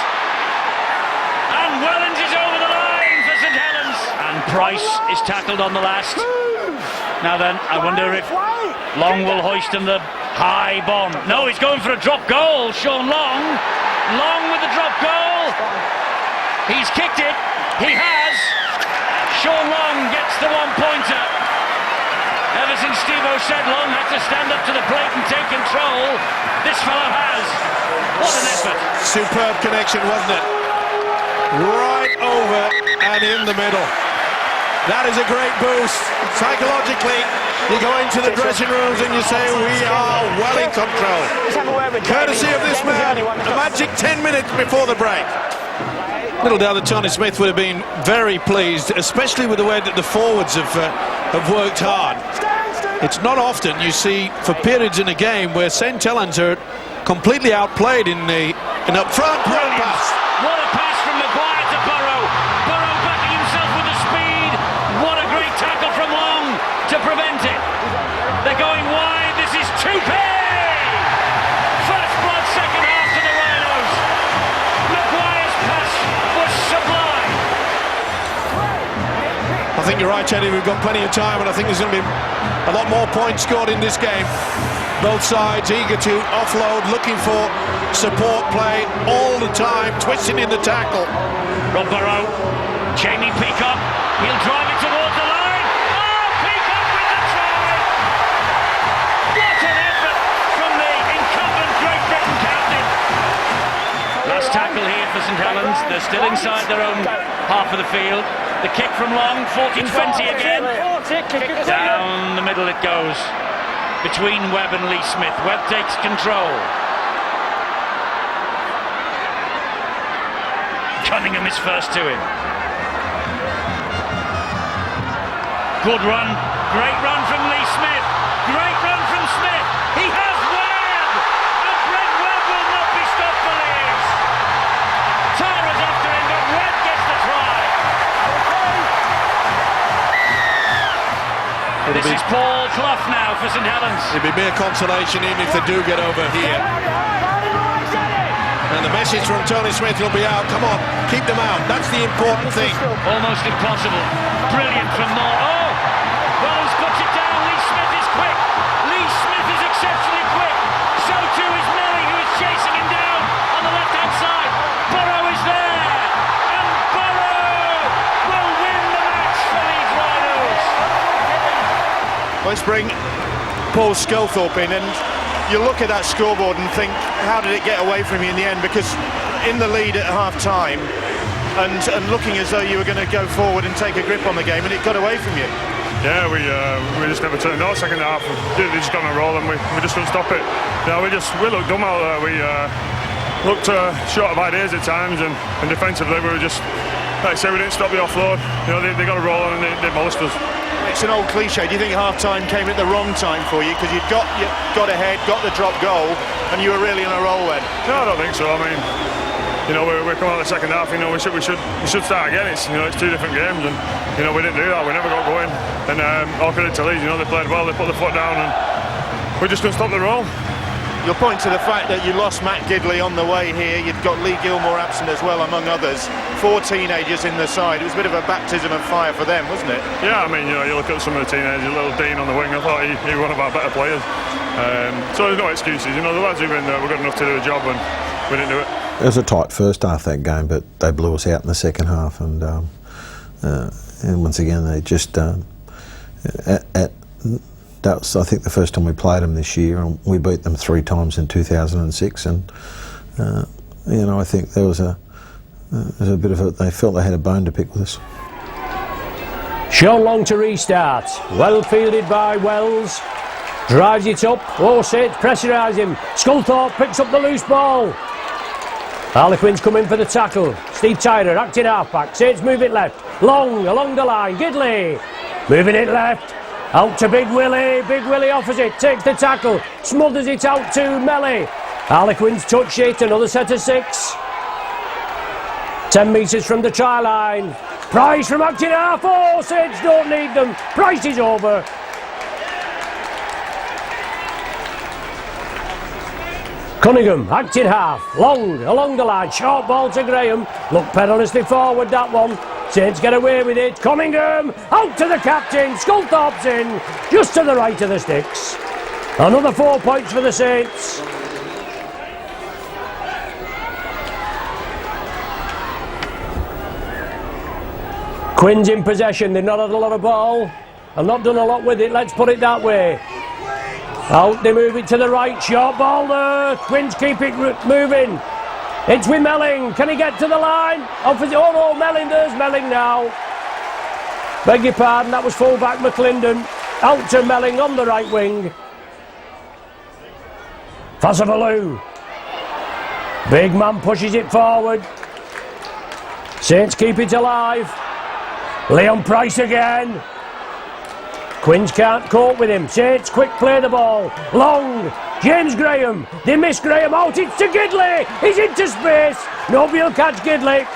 And Wellens is over the line for St Helens. And Price is tackled on the last. Now then, I wonder if Long will hoist him the high bomb. No, he's going for a drop goal, Sean Long. Long with the drop goal. He's kicked it. He has. Sean Long gets the 1-pointer. Ever since Steve-O said Long had to stand up to the plate and take control, this fellow has. What an effort.
Superb connection, wasn't it? right over and in the middle. That is a great boost. Psychologically, you go into the dressing rooms and you say, we are well in control. Courtesy of this man, a magic 10 minutes before the break. Little doubt that Tony Smith would have been very pleased, especially with the way that the forwards have worked hard. It's not often you see, for periods in a game, where St Helens are completely outplayed in up front.
Brilliant pass. What a pass from Maguire to Burrow. Burrow backing himself with the speed. What a great tackle from Long to prevent it. They're going wide. This is Tupi. First blood, second half to the Rhinos. Maguire's pass was sublime.
I think you're right, Teddy. We've got plenty of time, and I think there's going to be a lot more points scored in this game. Both sides eager to offload, looking for support play all the time, twisting in the tackle.
Rob Burrow, Jamie Peacock, he'll drive it towards the line. Oh, Peacock with the try! What an effort from the incumbent Great Britain captain. Last tackle here for St Helens. They're still inside their own half of the field. The kick from Long, 40-20 again. Down the middle it goes, between Webb and Lee Smith. Webb takes control. Cunningham is first to him. Good run, great run from Lee Smith. Great run from Smith. He has Webb! And Brent Webb will not be stopped for Leeds. Tyra's after him, but Webb gets the try. This is Paul Clough now for St Helens.
It'd be mere consolation even if they do get over here. And the message from Tony Smith will be out. Come on, keep them out. That's the important thing.
Almost impossible. Brilliant from Moore. Oh! Wells puts it down. Lee Smith is quick. Lee Smith is exceptionally quick. So too is Melly, who is chasing him down on the left-hand side. Burrow is there. And Burrow will win the match for Leeds Rhinos.
Let's bring Paul Sculthorpe in, and you look at that scoreboard and think, how did it get away from you in the end? Because in the lead at half-time and looking as though you were going to go forward and take a grip on the game, and it got away from you.
Yeah, we just never turned out second half. They just got on a roll and we just couldn't stop it. You know, we looked dumb out there. We looked short of ideas at times, and defensively we were just, like I say, we didn't stop the offload. You know, they got a roll on and they molested us.
It's an old cliche. Do you think half-time came at the wrong time for you? Because you got ahead, got the drop goal, and you were really on a roll then.
No, I don't think so. I mean, you know, we're coming out of the second half. You know, we should start again. It's two different games, and you know we didn't do that. We never got going. And all credit to Leeds. You know, they played well. They put the foot down, and we just couldn't stop the roll.
You'll point to the fact that you lost Matt Gidley on the way here. You've got Lee Gilmore absent as well, among others. 4 teenagers in the side. It was a bit of a baptism of fire for them, wasn't it?
Yeah, I mean, you know, you look at some of the teenagers, little Dean on the wing. I thought he was one of our better players. So there's no excuses. You know, the lads even were good enough to do the job, and we didn't do it. It
was a tight first half, that game, but they blew us out in the second half, and once again they just that was, I think, the first time we played them this year, and we beat them 3 times in 2006. And you know, I think there was a bit of they felt they had a bone to pick with us.
Sean Long to restart. Well fielded by Wells. Drives it up. Osage pressurise him. Sculthorpe picks up the loose ball. Harlequins come in for the tackle. Steve Tyrer acting half-back. Saints move it left. Long along the line. Gidley moving it left. Out to Big Willie. Big Willie offers it. Takes the tackle. Smothers it out to Melly. Harlequins touch it. Another set of 6. 10 metres from the try line. Price from acting half. Oh, Saints don't need them. Price is over. Cunningham, acting half. Long along the line. Short ball to Graham. Look perilously forward, that one. Saints get away with it. Cunningham out to the captain. Sculthorpe's in, just to the right of the sticks. Another 4 points for the Saints. Quinn's in possession. They've not had a lot of ball and not done a lot with it, let's put it that way. Out, they move it to the right. Short ball there. Quinns keep it moving. It's with Melling. Can he get to the line? Oh no, Melling. There's Melling now. Beg your pardon, that was full-back McClendon. Out to Melling on the right wing. Fasavalu. Big man pushes it forward. Saints keep it alive. Leon Price again. Quins can't cope with him. Saints quick play the ball. Long. James Graham. They miss Graham out. It's to Gidley. He's into space. Nobody will catch Gidley.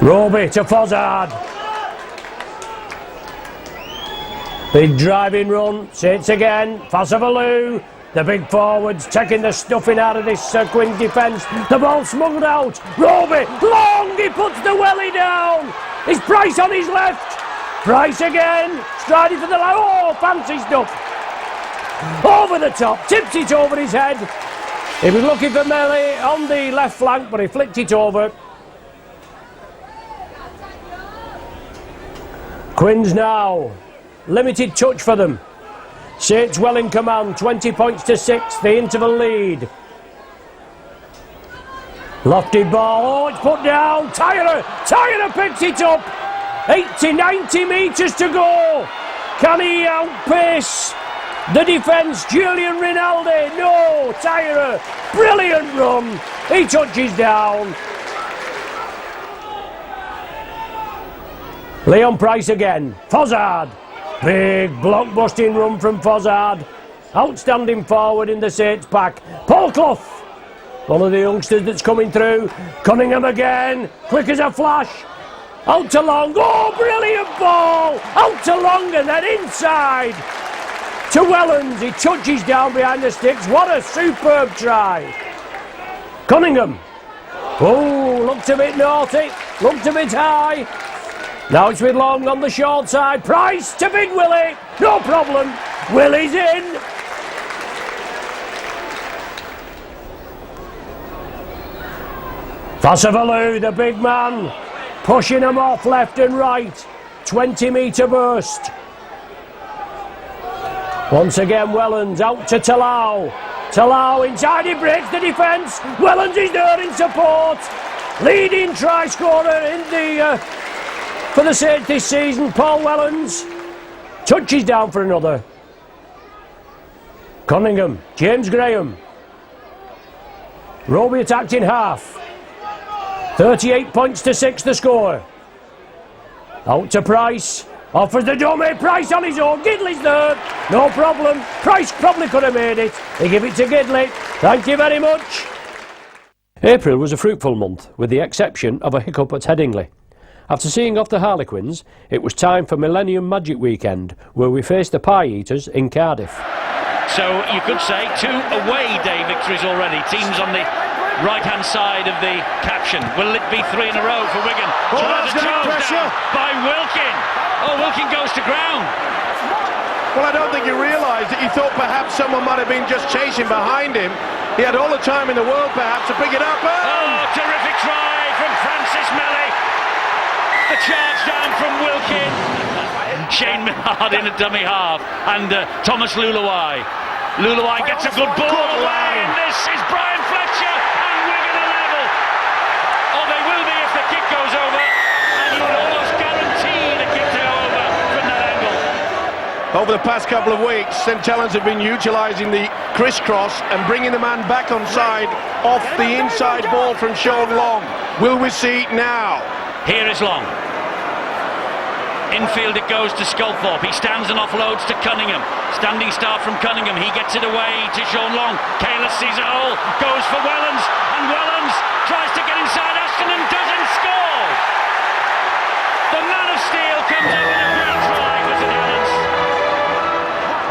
Roby to Fozzard. Big driving run. Saints again. Fasavalu. The big forwards taking the stuffing out of this Quins defence. The ball smuggled out. Roby. Long. He puts the welly down. It's Price on his left. Price again. Striding for the line. Oh, fancy stuff. Over the top. Tips it over his head. He was looking for Melly on the left flank, but he flicked it over. Quins now. Limited touch for them. Saints well in command. 20 points to 6. The interval lead. Lofted ball. Oh, it's put down. Tyler picks it up. 80-90 metres to go. Can he outpace the defence? Julian Rinaldi. No. Tyler. Brilliant run. He touches down. Leon Price again. Fozzard. Big block-busting run from Fozzard. Outstanding forward in the Saints pack. Paul Clough. One of the youngsters that's coming through. Cunningham again. Quick as a flash. Out to Long. Oh, brilliant ball. Out to Long and then inside. To Wellens. He touches down behind the sticks. What a superb try. Cunningham. Oh, looked a bit naughty. Looked a bit high. Now it's with Long on the short side. Price to Big Willie. No problem. Willie's in. Fasavalu, the big man, pushing him off left and right. 20-metre burst. Once again, Wellens out to Talau. Talau inside, he breaks the defence. Wellens is there in support. Leading try scorer in the for the Saints this season, Paul Wellens. Touches down for another. Cunningham, James Graham. Roby attacked in half. 38 points to 6 the score. Out to Price. Offers the dummy. Price on his own. Gidley's there. No problem. Price probably could have made it. They give it to Gidley. Thank you very much. April was a fruitful month, with the exception of a hiccup at Headingley. After seeing off the Harlequins, it was time for Millennium Magic Weekend, where we faced the Pie Eaters in Cardiff.
So you could say 2 away day victories already. Teams on the right-hand side of the caption. Will it be 3 in a row for Wigan?
Pressure
by Wilkin. Oh, Wilkin goes to ground.
Well, I don't think he realised it. He thought perhaps someone might have been just chasing behind him. He had all the time in the world perhaps to pick it up.
Oh, terrific try from Francis Melly. The charge down from Wilkin. Shane Millard in a dummy half. And Thomas Luluai. Luluai gets a good ball away. And this is Brian Fletcher. And Wigan are level. Oh, they will be if the kick goes over. And you can almost guarantee the kick to go over from that angle.
Over the past couple of weeks, St Helens have been utilising the crisscross and bringing the man back on side off the inside ball from Sean Long. Will we see it now?
Here is Long. Infield it goes to Sculthorpe. He stands and offloads to Cunningham. Standing start from Cunningham. He gets it away to Sean Long. Kalis sees a hole. Goes for Wellens. And Wellens tries to get inside Ashton and doesn't score. The man of steel comes up with a great try for St Helens.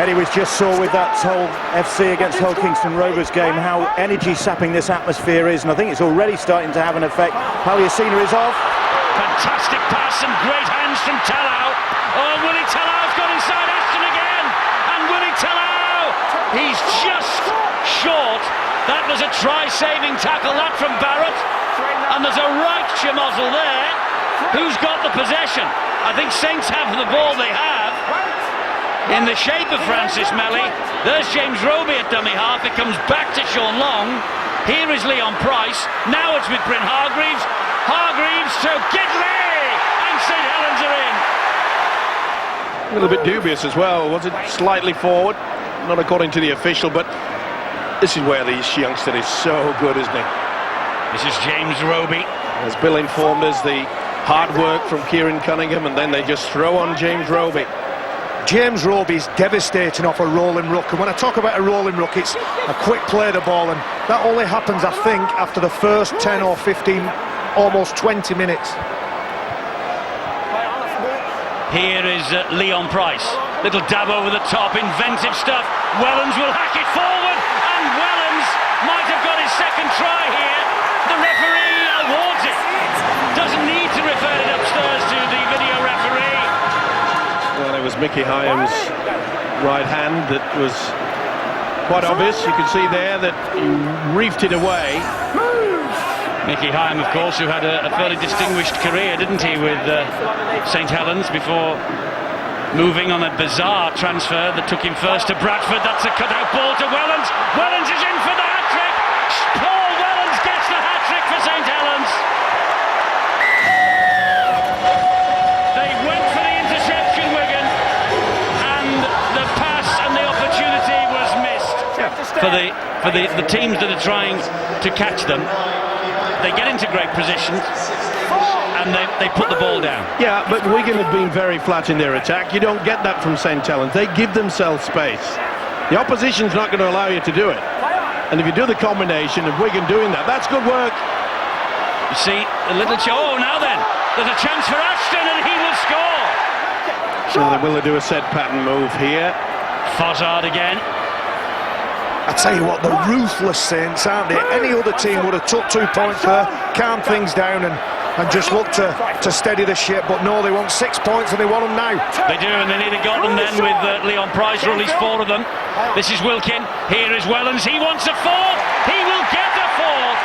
Eddie, we just saw with that whole FC against Hull Kingston Rovers game how energy-sapping this atmosphere is, and I think it's already starting to have an effect. Paliasina is off.
Fantastic pass and great hands from Talau. Oh, Willie Talau's got inside Ashton again. And Willie Talau, he's just short. That was a try-saving tackle, that from Barrett. And there's a right Chimozzle there. Who's got the possession? I think Saints have the ball, they have. in the shape of Francis Melly. There's James Roby at dummy half. It comes back to Sean Long. Here is Leon Price. Now it's with Bryn Hargreaves. Hargreaves to Gidley, and St Helens are in.
A little bit dubious as well. Was it slightly forward? Not according to the official, but this is where this youngster is so good, isn't he?
This is James Roby.
As Bill informed us, the hard work from Kieran Cunningham, and then they just throw on James Roby.
James Roby's devastating off a rolling ruck, and when I talk about a rolling ruck, it's a quick play the ball, and that only happens, I think, after the first 10 or 15, almost 20 minutes.
Here is Leon Price. Little dab over the top, inventive stuff. Wellens will hack it forward, and Wellens might have got his second try here. The referee awards it. Doesn't need to refer it upstairs to the video referee.
Well, it was Mickey Hyam's right hand that was quite obvious. You can see there that he reefed it away.
Mickey Hyam, of course, who had a fairly distinguished career, didn't he, with St Helens before moving on a bizarre transfer that took him first to Bradford. That's a cut-out ball to Wellens. Wellens is in for the hat-trick. Paul Wellens gets the hat-trick for St Helens. They went for the interception, Wigan, and the pass and the opportunity was missed. For the teams that are trying to catch them, they get into great positions and they put the ball down.
Yeah, but Wigan have been very flat in their attack. You don't get that from St Helens. They give themselves space. The opposition's not going to allow you to do it. And if you do the combination of Wigan doing that, that's good work.
You see, a little... Oh, now then, there's a chance for Ashton and he will score.
So they will do a set pattern move here.
Fozzard again.
I tell you what, the ruthless Saints, aren't they? Any other team would have took 2 points there, calmed things down and just looked to steady the ship, but no, they want 6 points and they want them now.
They do, and they nearly got them then with Leon Price, or at least 4 of them. This is Wilkin. Here is Wellens. He wants a fourth. He will get the fourth.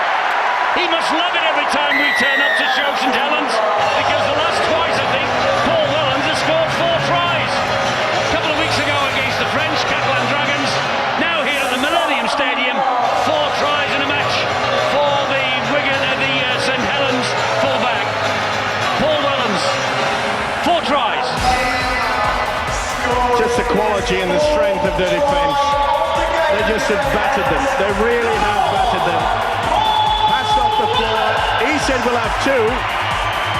He must love it every time we turn up to show St Helens, because the last twice, I think, Paul Wellens has scored 4 tries. A couple of weeks ago against the French Catalan Dragons. Now here at the Millennium Stadium, 4 tries in a match for the Wigan, the St Helens fullback, Paul Wellens. 4 tries.
Just the quality and the strength of their defence. They just have battered them. They really have battered them. Passed off the floor. He said we'll have 2.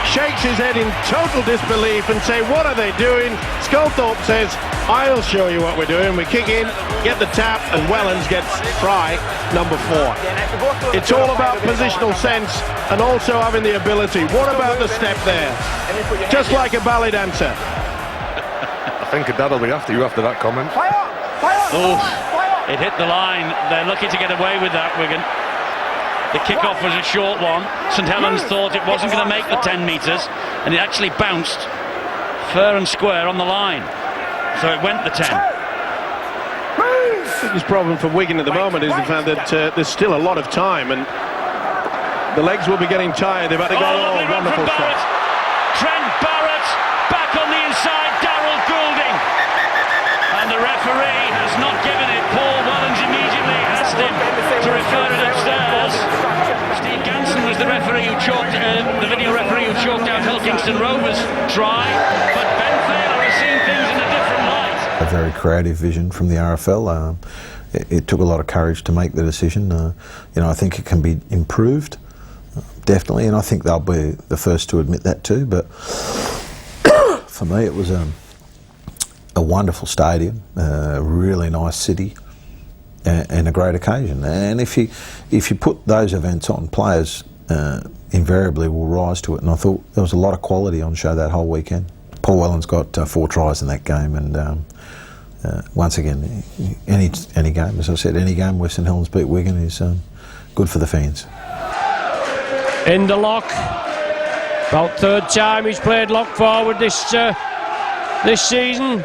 Shakes his head in total disbelief and say, what are they doing? Sculthorpe says, I'll show you what we're doing. We kick in, get the tap, and Wellens gets try number 4. It's all about positional sense and also having the ability. What about the step there? Just like a ballet dancer.
I think that'll be after you after that comment.
Oh, it hit the line. They're lucky to get away with that, Wigan. The kick-off was a short one. St Helens thought it wasn't going to make the 10 metres, and it actually bounced fair and square on the line. So it went the 10.
The biggest problem for Wigan at the moment is the fact that there's still a lot of time, and the legs will be getting tired. They've had to go, wonderful shot.
Trent Barrett back on the inside, Darryl Goulding. And the referee has not given it. Paul Wellens immediately asked him to refer it upstairs. Steve Ganson was the referee who chalked, the video referee who chalked out Kingston Rovers' try. But Ben Thaler has seen things in a different light.
A very creative vision from the RFL. It took a lot of courage to make the decision. I think it can be improved, definitely, and I think they'll be the first to admit that too. But for me, it was a wonderful stadium, a really nice city, and a great occasion. And if you put those events on, players invariably will rise to it. And I thought there was a lot of quality on show that whole weekend. Paul Wellens got 4 tries in that game, and once again, any game, as I said, any game where St Helens beat Wigan is good for the fans.
In the lock, about 3rd time he's played lock forward this season.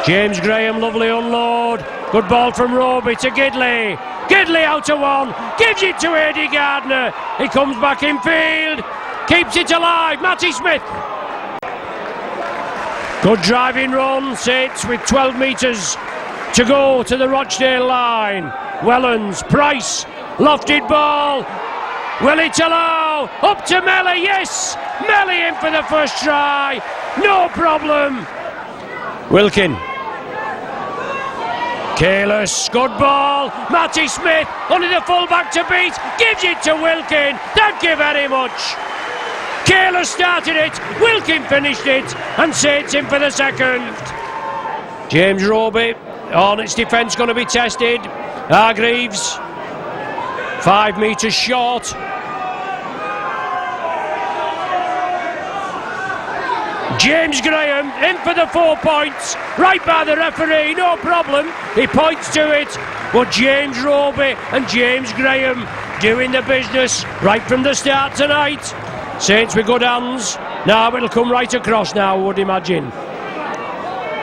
James Graham, lovely unload. Good ball from Roby to Gidley. Gidley out to 1, gives it to Eddie Gardner. He comes back in field, keeps it alive. Matty Smith. Good driving run, Saints with 12 metres to go to the Rochdale line. Wellens, Price, lofted ball. Will it allow? Up to Melly, yes! Melly in for the first try. No problem. Wilkin. Careless, good ball. Matty Smith, only the full-back to beat. Gives it to Wilkin. Thank you very much. Careless started it, Wilkin finished it, and Saints in for the second. James Roby, on its defence going to be tested. Hargreaves, 5 metres short. James Graham in for the 4 points, right by the referee, no problem. He points to it, but James Roby and James Graham doing the business right from the start tonight. Saints with good hands. Now it'll come right across now, I would imagine.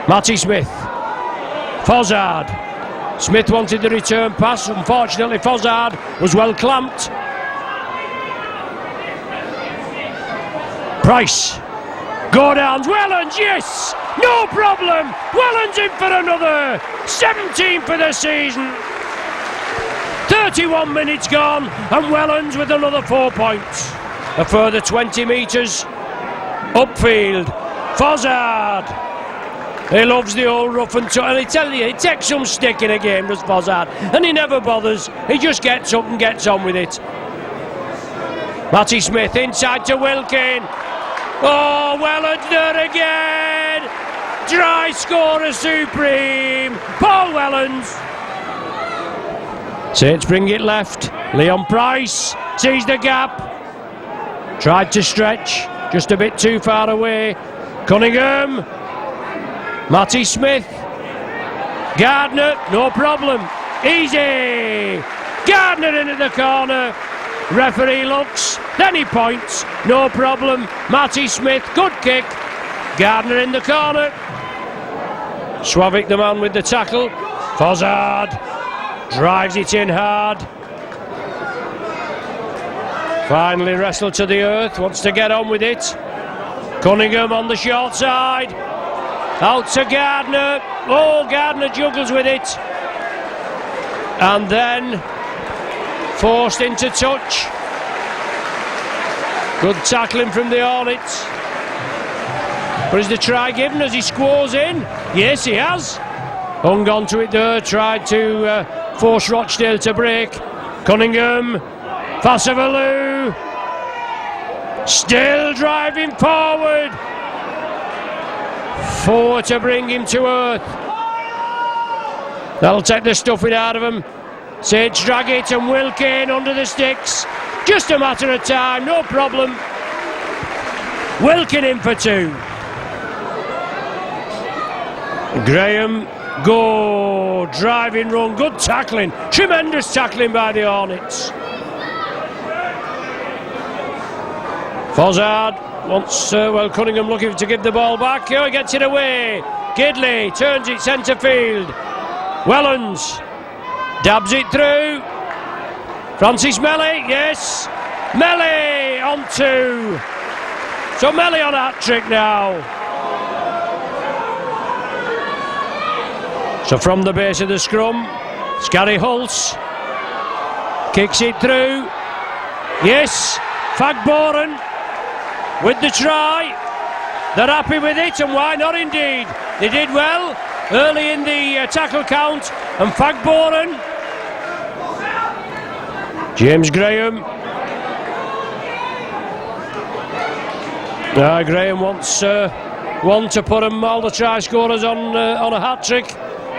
Matty Smith. Fozzard. Smith wanted the return pass. Unfortunately, Fozzard was well clamped. Price. Good hands. Wellens, yes! No problem! Wellens in for another. 17 for the season. 31 minutes gone, and Wellens with another 4 points. A further 20 metres upfield. Fozzard. He loves the old rough and tough. And I tell you, it takes some stick in a game, does Fozzard. And he never bothers. He just gets up and gets on with it. Matty Smith inside to Wilkin. Oh, Wellens there again. Try scorer supreme. Paul Wellens. Saints bring it left. Leon Price sees the gap. Tried to stretch, just a bit too far away. Cunningham. Matty Smith. Gardner, no problem. Easy. Gardner in at the corner. Referee looks, then he points. No problem. Matty Smith, good kick. Gardner in the corner. Swavic the man with the tackle. Fozzard drives it in hard. Finally wrestled to the earth, wants to get on with it. Cunningham on the short side. Out to Gardner. Oh, Gardner juggles with it. And then forced into touch. Good tackling from the Hornets. But is the try given as he squaws in? Yes, he has. Hung on to it there, tried to force Rochdale to break. Cunningham. Fassavalu. Still driving forward. 4 to bring him to earth. That'll take the stuffing out of him. Saints drag it and Wilkin under the sticks. Just a matter of time, no problem. Wilkin in for 2. Graham, go, driving run, good tackling. Tremendous tackling by the Hornets. Fozzard wants, Cunningham looking to give the ball back. Oh, he gets it away. Gidley turns it centre field. Wellens dabs it through. Francis Melly, yes. Melly on 2. So Melly on hat-trick now. So from the base of the scrum, Scary Hulse kicks it through. Yes, Fagboren with the try. They're happy with it, and why not indeed? They did well early in the tackle count, and Fagboren. James Graham. Graham wants one to put them, all the try scorers on a hat-trick.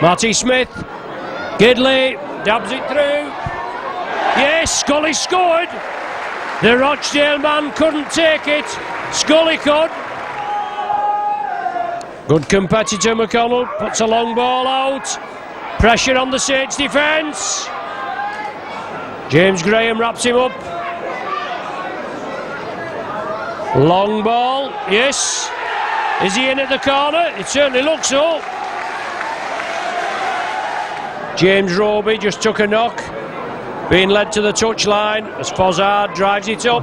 Matty Smith. Gidley dabs it through. Yes, Scully scored. The Rochdale man couldn't take it. Scully could. Good competitor McConnell, puts a long ball out. Pressure on the Saints defence. James Graham wraps him up. Long ball, yes. Is he in at the corner? It certainly looks so. James Roby just took a knock, being led to the touchline as Fozzard drives it up.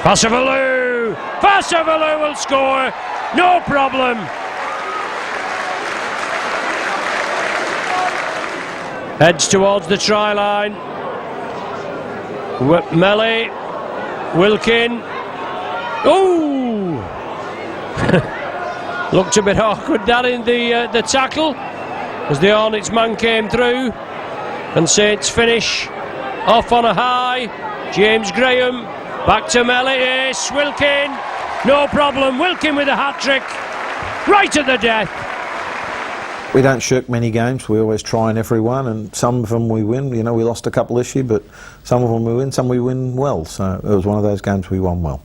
Passavalu! Passavalu will score, no problem. Heads towards the try line. Melly, Wilkin. Ooh! Looked a bit awkward that in the tackle as the Hornets man came through, and Saints finish off on a high. James Graham back to Melly. Ace Wilkin, no problem. Wilkin with a hat-trick right at the death.
We don't shirk many games. We always try in every one, and some of them we win. You know, we lost a couple this year, but some of them we win, some we win well. So it was one of those games we won well.